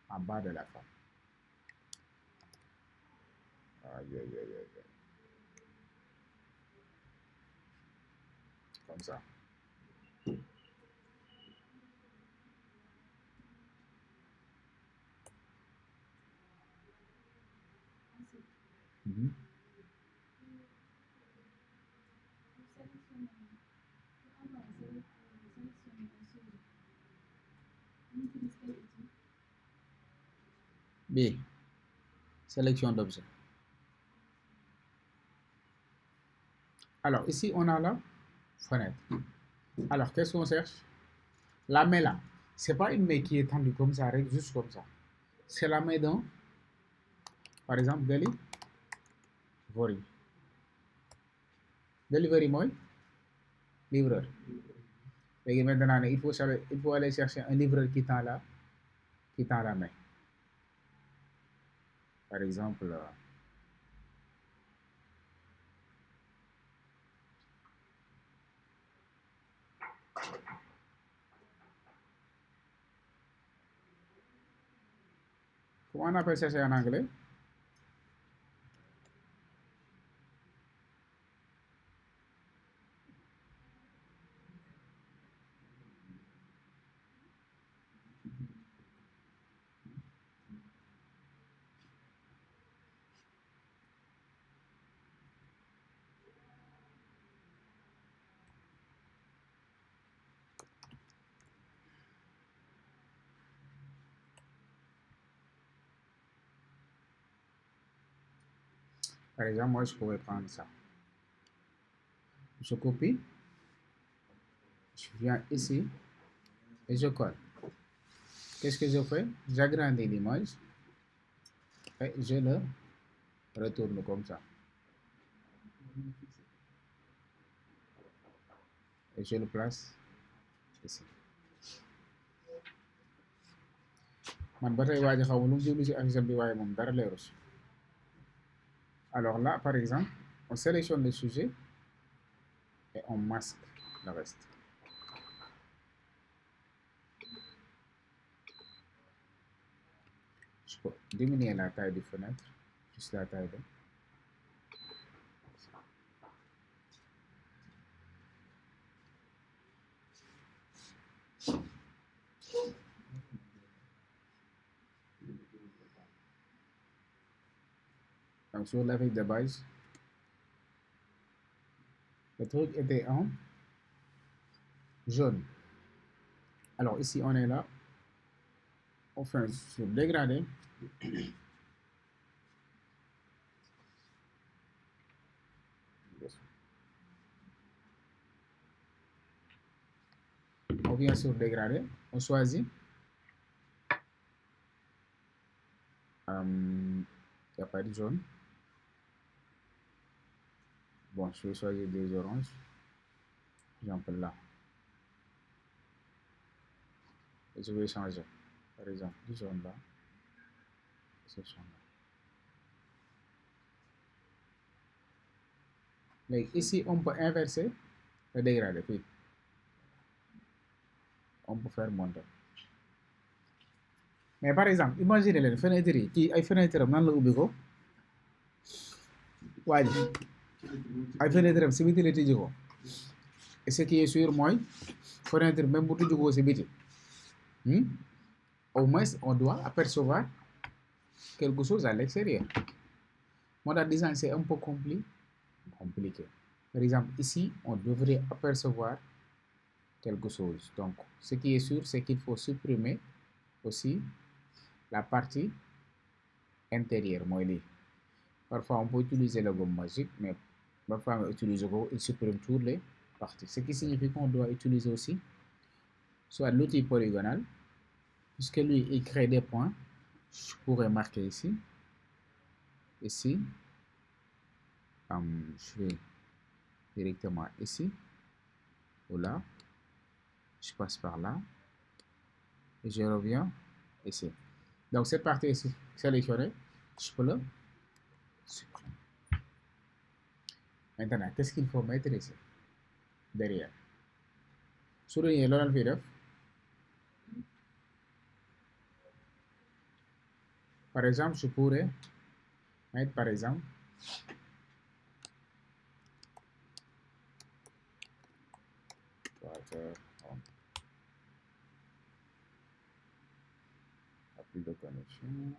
en bas de la femme. Aïe, aïe, aïe, aïe. comme ça. Mhm. B, sélection d'objets. Alors, ici, on a la fenêtre. Alors, qu'est-ce qu'on cherche? La main là. Ce n'est pas une main qui est tendue comme ça, juste comme ça. C'est la main d'un, par exemple, delivery. Delivery mooy livreur. Léegi maintenant, il faut aller chercher un livreur qui tend la main. Par exemple, comment on appelle ça en anglais? Par exemple, moi, je pourrais prendre ça. Je copie, je viens ici et je colle. Qu'est-ce que je fais? J'agrandis l'image et je le retourne comme ça. Et je le place ici. Alors là, par exemple, on sélectionne le sujet et on masque le reste. Je peux diminuer la taille de fenêtre, juste la taille de... Donc sur la feuille de base, le truc était en jaune. Alors ici, on est là. On fait sur dégradé. On vient sur dégradé. On choisit. Il n'y a pas de jaune. Bon, je vais choisir des oranges. Exemple là. Et je vais changer. Par exemple, du jaune là. Ce jaune là. Mais ici, on peut inverser le dégradé. Puis, on peut faire monter. Mais par exemple, imaginez les fenêtres qui ay fenêtre am nan la ubbi ko waa ji ay fenêtre am si biti la tijji ko et ce qui est sûr mooy fenêtre même bu tijji ko si biti au moins on doit apercevoir quelque chose à l'extérieur. Moi dans design c'est un peu compliqué. Par exemple ici on devrait apercevoir quelque chose. Donc ce qui est sûr c'est qu'il faut supprimer aussi la partie intérieure mooy lii. Parfois, on peut utiliser le gomme magique, mais parfois, on utilise le gomme, il supprime toutes les parties. Ce qui signifie qu'on doit utiliser aussi soit l'outil polygonal, puisque lui, il crée des points. Je pourrais marquer ici. Ici. Je vais directement ici. Ou là. Je passe par là. Et je reviens ici. Donc, cette partie ici sélectionnée, je peux le supprimer. Maintenant, qu'est-ce qu'il faut mettre ici? Derrière. Souligner l'on fait def. Par exemple, je pourrais mettre par exemple water on. Appui de connexion.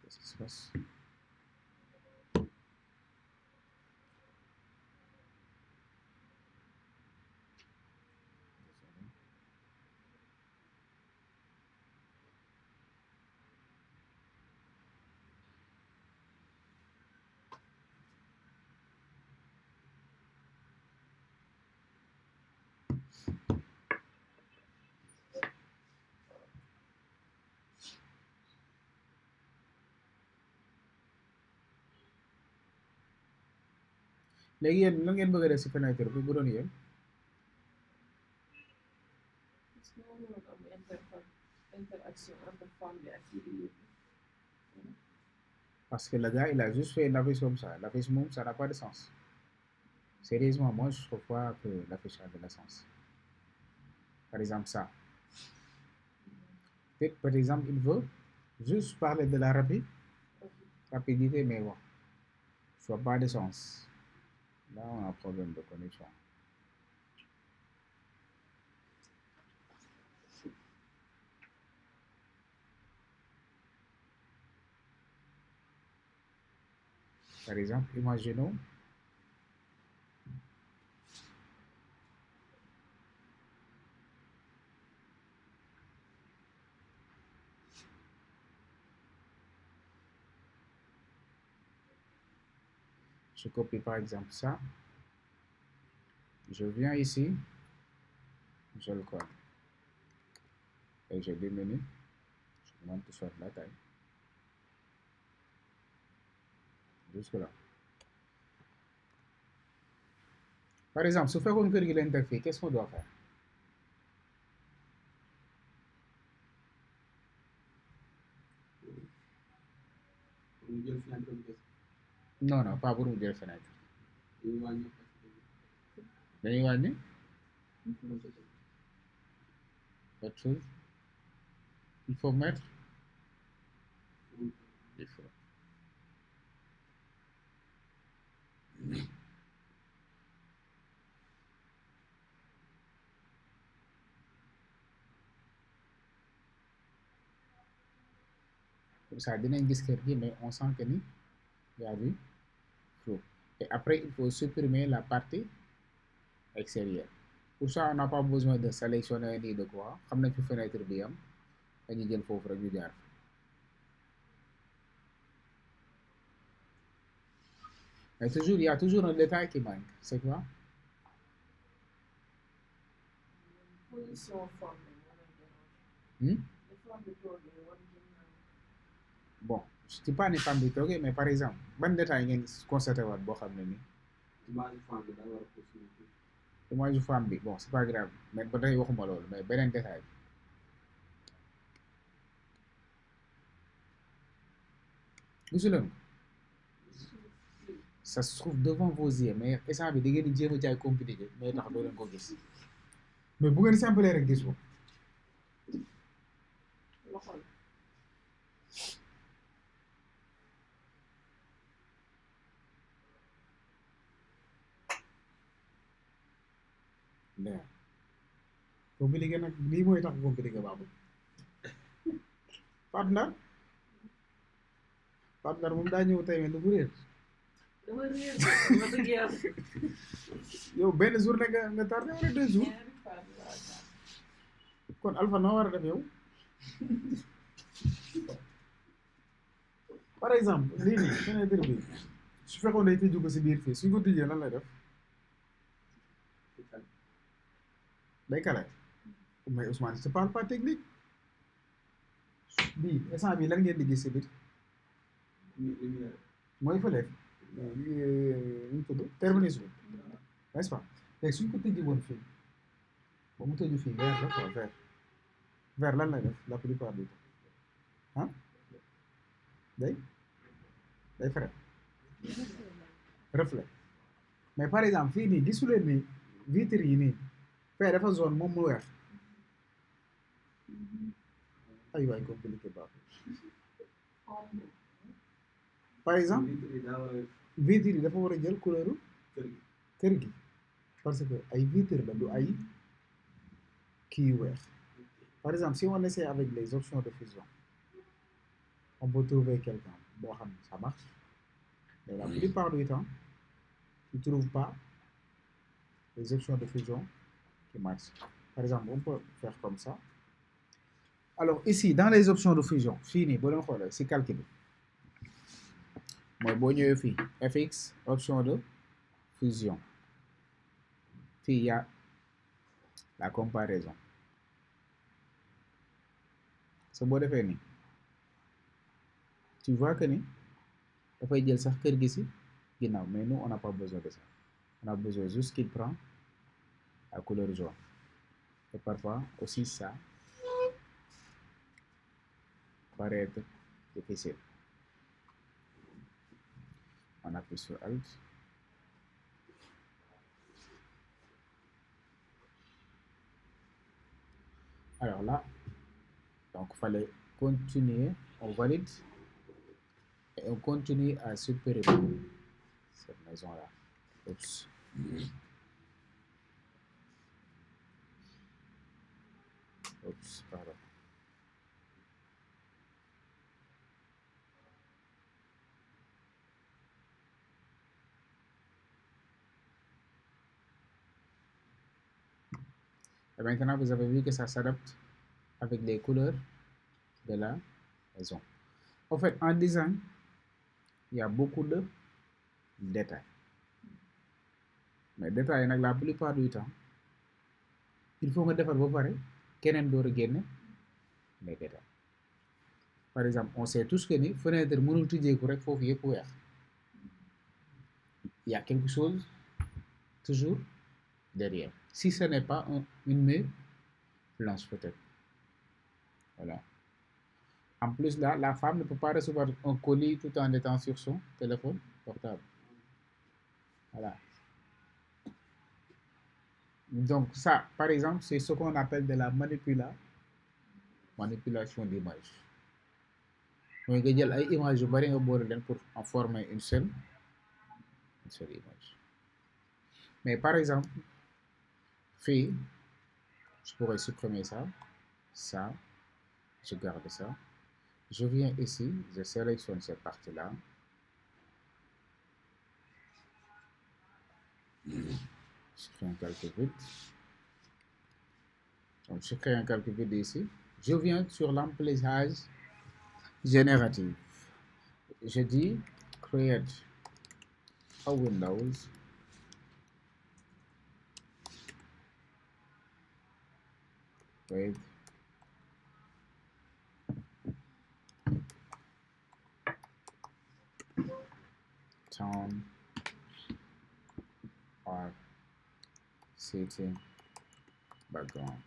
Qu'est-ce qui se passe? léegi yéen lan ngeen bëgg a def si fenêtre bi bu doon yéen interaction entre femme bi ak jigéen bi. parce que le gars il a juste fait une affiche comme ça l'affiche moom ça n'a pas de sens sérieusement moi je trouve pas que l'affiche a de la sens par exemple ça peut-être par exemple il veut juste parler de la rapidité mais bon ça n'a pas de sens là on a un problème de connexion. Par exemple, imaginons je copie par exemple ça, je viens ici, je le colle et je diminue, je monte sur la taille jusque là. Par exemple, su fekkoon kër gi leen teg fii, qu'est-ce qu'on doit faire? Non, non, pas pour mu jël fenêtre. dañuy wàññi autre chose. Il faut mettre il faut comme ça dinañ gis kër gi mais on sent que ni y a du flou et après il faut supprimer la partie extérieure. Pour ça on n'a pas besoin de sélectionner ni de quoi xam nañ fi fenêtre bi am dañuy jël foofu rek ñu jaar mais toujours il y a toujours un détail qui manque c'est quoi? Position femme bi moo lay déranger. Femme bi toogee war ginnaaw. Bon je dis pas ni femme bi toogee mais par exemple ban détail ngeen constaté waat boo xam ne ni image yu femme bi bon c'est pas grave mais ba tey waxuma loolu mais beneen détail gisuleen ko ça se trouve devant vos yeux mais instant bi da ngeen di jéem a jaay compliqué mais tax doo leen ko gis mais bu ngeen simple rek gis ko loxo la. leer compliqué nag lii mooy tax compliqué baaxul Pape Ndar moom daa ñëw tey mais lu bu réer dama réer ma dëgg yàlla. yow benn journée nga tardé wala 2 jours ñaari fois bi laa taal. kon Alpha noo war a def yow par exemple lii nii fenêtre bi su fekkoon day tëju ko si biir fii suñ ko tijjee lan lay def day kale mais Ousmane je parle pas technique bii instant bii lan ngeen di gis si biir mooy fële ñu tudd terminus bi n'est-ce pas léegi suñ ko tëjee woon fii ba mu tëju fii vert la quoi vert lan lay def la plupart du temps ah day frais reflet mais par exemple fii nii gisuleen ni vitre yi nii fee dafa zone moom mu weex ay waay compliqué baax par exemple vitre yi dafa war a jël couleur kër gi parce que ay vitre la du ay kii yu weex par exemple si on essaie avec les options de fusion on peut trouver quelqu'un boo xam ne ça marche mais la plupart du temps tu ne trouves pas les options de fusion qui marchent par exemple on peut faire comme ça alors ici dans les options de fusion fii nii boo leen xoolee si calcul bi mooy boo ñëwee fii fx option de fusion fii y a la comparaison so boo defee nii tu vois que ni dafay jël sax kër gi si ginnaaw mais nous on n'a pas besoin de ça on a besoin juste qu'il prend la couleur jaune et parfois aussi ça paraît être difficile on appuie sur Alt alors là donc il fallait continuer on valide et on continue à supprimer cette maison là oups pardon et maintenant vous avez vu que ça s'adapte avec les couleurs de la maison en fait en design il y a beaucoup de détails mais détails nag la plupart du temps il faut nga defar ba pare keneen door a génne les détails par exemple on sait tous que ni fenêtre mënul tijjeeku rek foofu yëpp weex il y a quelque chose toujours derrière si ce n'est pas une mur blanche peut-être voilà en plus là la femme ne peut pas recevoir un colis tout en étant sur son téléphone portable voilà donc ça par exemple c'est ce qu'on appelle de la manipulation d'image mooy nga jël ay images yu bari nga boole leen pour en former une seule image mais par exemple fii je pourrais supprimer ça je garde ça je viens ici je sélectionne cette partie là je crée un calque vide donc je crée un calque vide ici je viens sur l'emplissage génératif je dis create a windows with tone or city background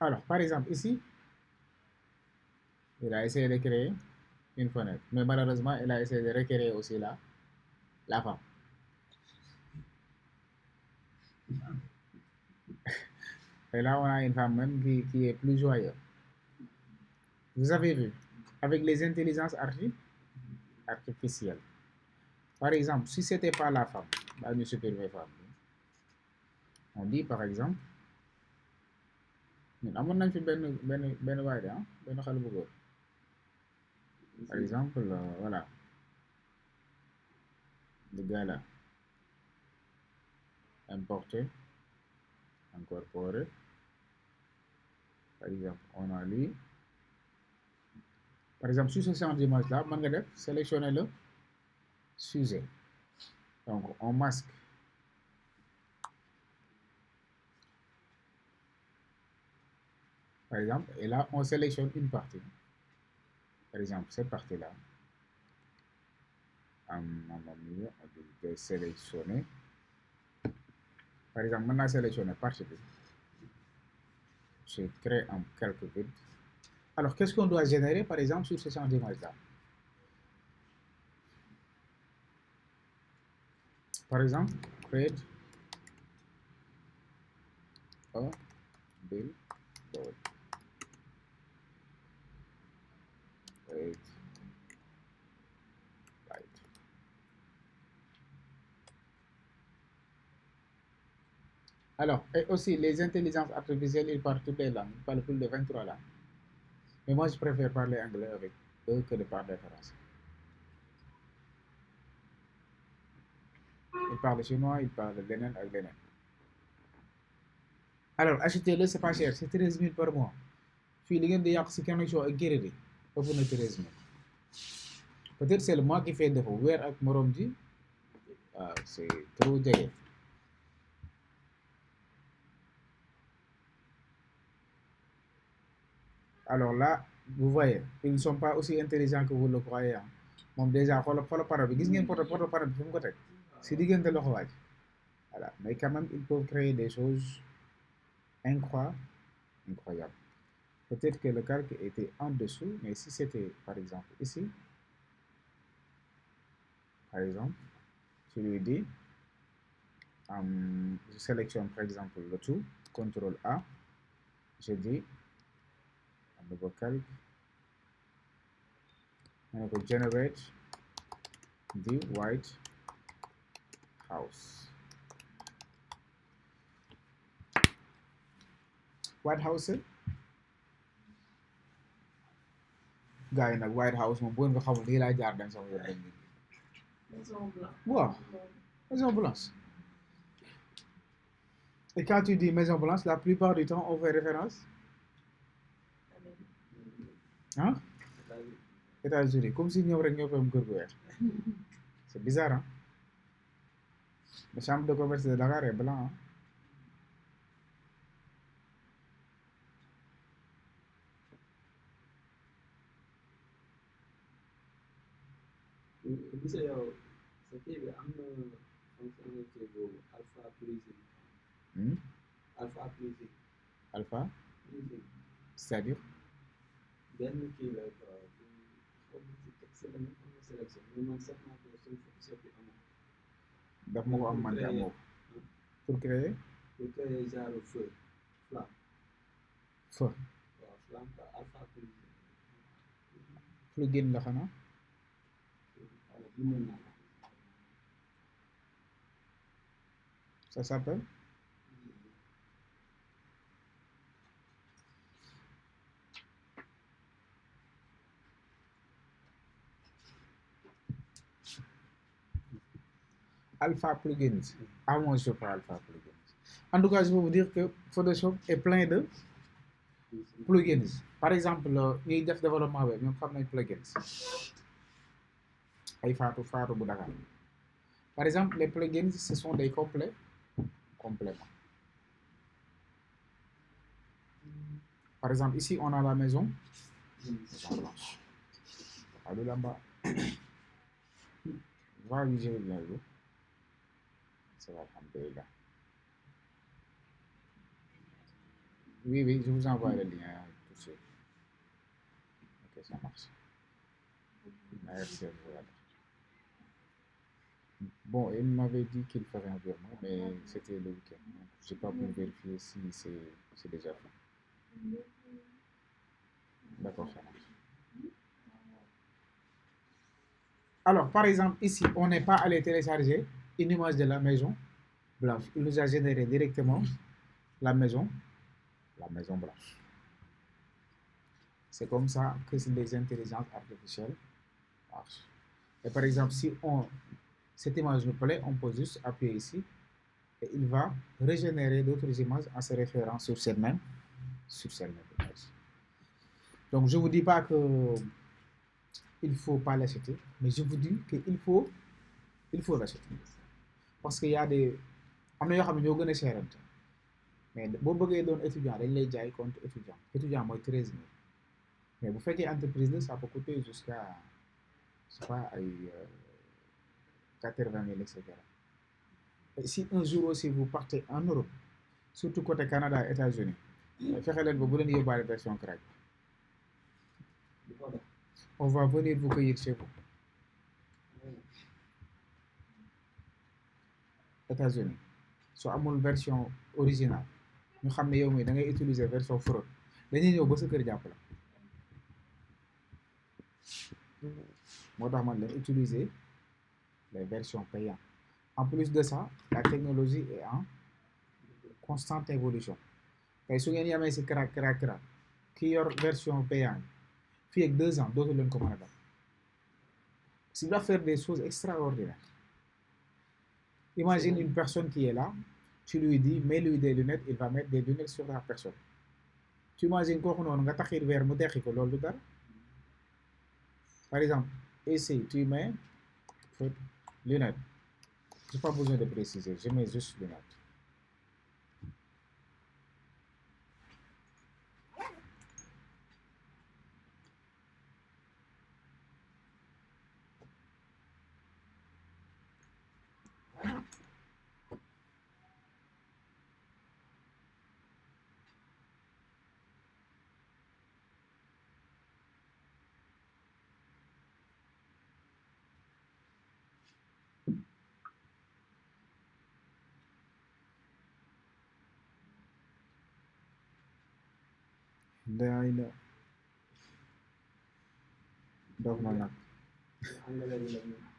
alors par exemple ici il a essayé de créer une fenêtre mais malheureusement il a essayé de recréer aussi la femme et là on a une femme même qui est plus joyeuse vous avez vu avec les intelligences artificielles par exemple si c'était pas la femme là ñu supprimer femme on dit par exemple ñun amoon nañ fi benn waay de benn xale bu góor par exemple voilà le gars là importer incorporer par exemple on a lui par exemple sur ce champ d'image là mën nga def sélectionner le sujet donc on masque Par exemple, et là, on sélectionne une partie. Par exemple, cette partie-là, on va sélectionner. Par exemple, maintenant sélectionner partie B. Je crée un quelques vides. Alors, qu'est-ce qu'on doit générer, par exemple, sur ce champ d'image-là? Par exemple, create a billboard. Create light. Alors, et aussi, les intelligences artificielles, ils parlent toutes les langues. Ils parlent plus de 23 langues. Mais moi, je préfère parler anglais avec eux que de parler français. Ils parlent chinois, ils parlent leneen ak leneen. Alors, achetez-le, c'est pas cher, c'est 13 000 par mois. Fii li ngeen di yàq si connexion ak crédit ëpp na 13 000. Peut-être c'est le mois qui fait défaut. Weer ak morom ji, c'est trop jege. Alors là, vous voyez, ils ne sont pas aussi intelligents que vous le croyez. Hein. Moom déjà xoolal parole bi gis ngeen parole bi fi mu ko teg si diggante loxo waaj. Voilà, mais quand même ils peuvent créer des choses incroyables. Peut-être que le calque était en dessous, mais si c'était par exemple ici, par exemple, je lui dis, je sélectionne par exemple le tout, CTRL A, je dis un nouveau calque, on va generate the White House. White House gars yi nag White House moom bu nga xamul lii laa jaar dem sama yoon. Maison Blanche. Wow, Maison Blanche. Et quand tu dis Maison Blanche, la plupart du temps, on fait référence hein? États-Unis, comme si ñoom rek ñoo fa am kër gu weex. C'est bizarre, hein? La chambre de commerce de Dakar est blanc, hein? Bisa yow sa kii bi am na fonctionnalité boobu alpha prism. Alpha prism. Alpha, Prism. c'est-à-dire benn kii la quoi xaw ma ci texte la ñu am na sélection mais man sax naa ko suñ soppi amoo. daf ma ko am man de amoo pour créer genre feu flamme. feu waaw flamme quoi alpha prism. plugin la xanaa ça s'appelle Alpha Plugins. Ah moi je parle Alpha Plugins. En tout cas, je vais vous dire que Photoshop est plein de plugins. Par exemple, ñuy def développement web ñoom xam nañ plugins. Ay Fatou bu Dakar. Par exemple, les plugins, ce sont des compléments. Par exemple, ici, on a la maison blanche. Allez là-bas. Va viser bien l'eau. Ça va alhamdoulilah. Oui, je vous envoie le lien tout de suite. Ok, ça marche. Merci à vous. Bon, il m'avait dit qu'il ferait un virement, mais c'était le week-end. Je n'ai pas pu vérifier si c'est déjà fait. D'accord, ça marche. Alors, par exemple, ici, on n'est pas allé télécharger une image de la maison blanche. Il nous a généré directement la maison blanche. C'est comme ça que les intelligences artificielles marchent. Et par exemple, si cette image nous plaît, on peut juste appuyer ici et il va régénérer d'autres images en se référant sur cette même image. Donc, je ne vous dis pas qu'il ne faut pas l'acheter, mais je vous dis qu'il faut l'acheter. Parce qu'il y a des... am na yoo xam ne ñoo gën a cherante mais boo bëggee doon étudiant dañ lay jaay compte étudiant mooy 13000 mais bu fekkee entreprise la ça peut coûter jusqu'à je sais pas ay 80 000 et cetera. Et si un jour aussi vous partez en Europe surtout côté Canada États-Unis fexe leen ba bu leen yóbbaale version crack on va venir vous cueillir chez vous États-Unis soo amul version originale ñu xam ne yow mii da ngay utiliser version fraude dañuy ñëw ba sa kër jàpp la moo tax man leen utiliser les versions payantes en plus de ça la technologie est en constante évolution tey su ngeen yamee si crack ki yor version payante fii ak 2 ans dootu leen ko mën a def s'il va faire des choses extraordinaires. Imagine une personne qui est là, tu lui dis, mets-lui des lunettes, il va mettre des lunettes sur la personne. Tu imagines kooku noonu nga taxir weer mu deqi ko loolu du dara. Par exemple, ici, tu mets lunettes. Je n'ai pas besoin de préciser, je mets juste lunettes.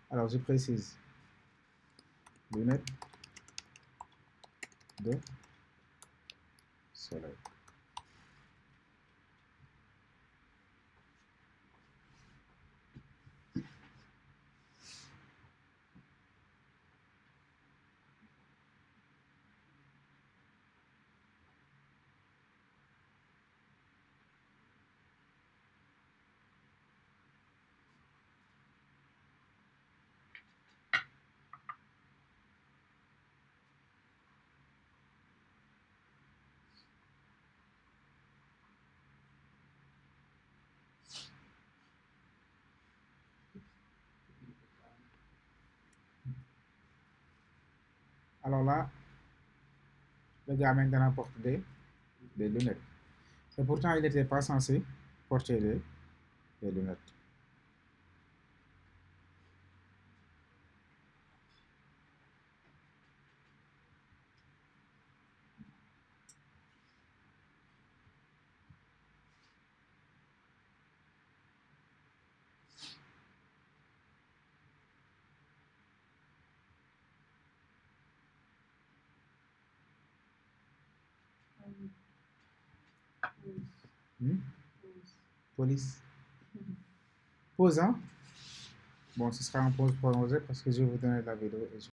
Alors je précise. Lunettes de soleil. Alors là, le gars maintenant porte des lunettes. Et pourtant, il n'était pas censé porter des lunettes. Police. Pause, hein? Bon, ce sera en pause prolongée parce que je vais vous donner la vidéo et je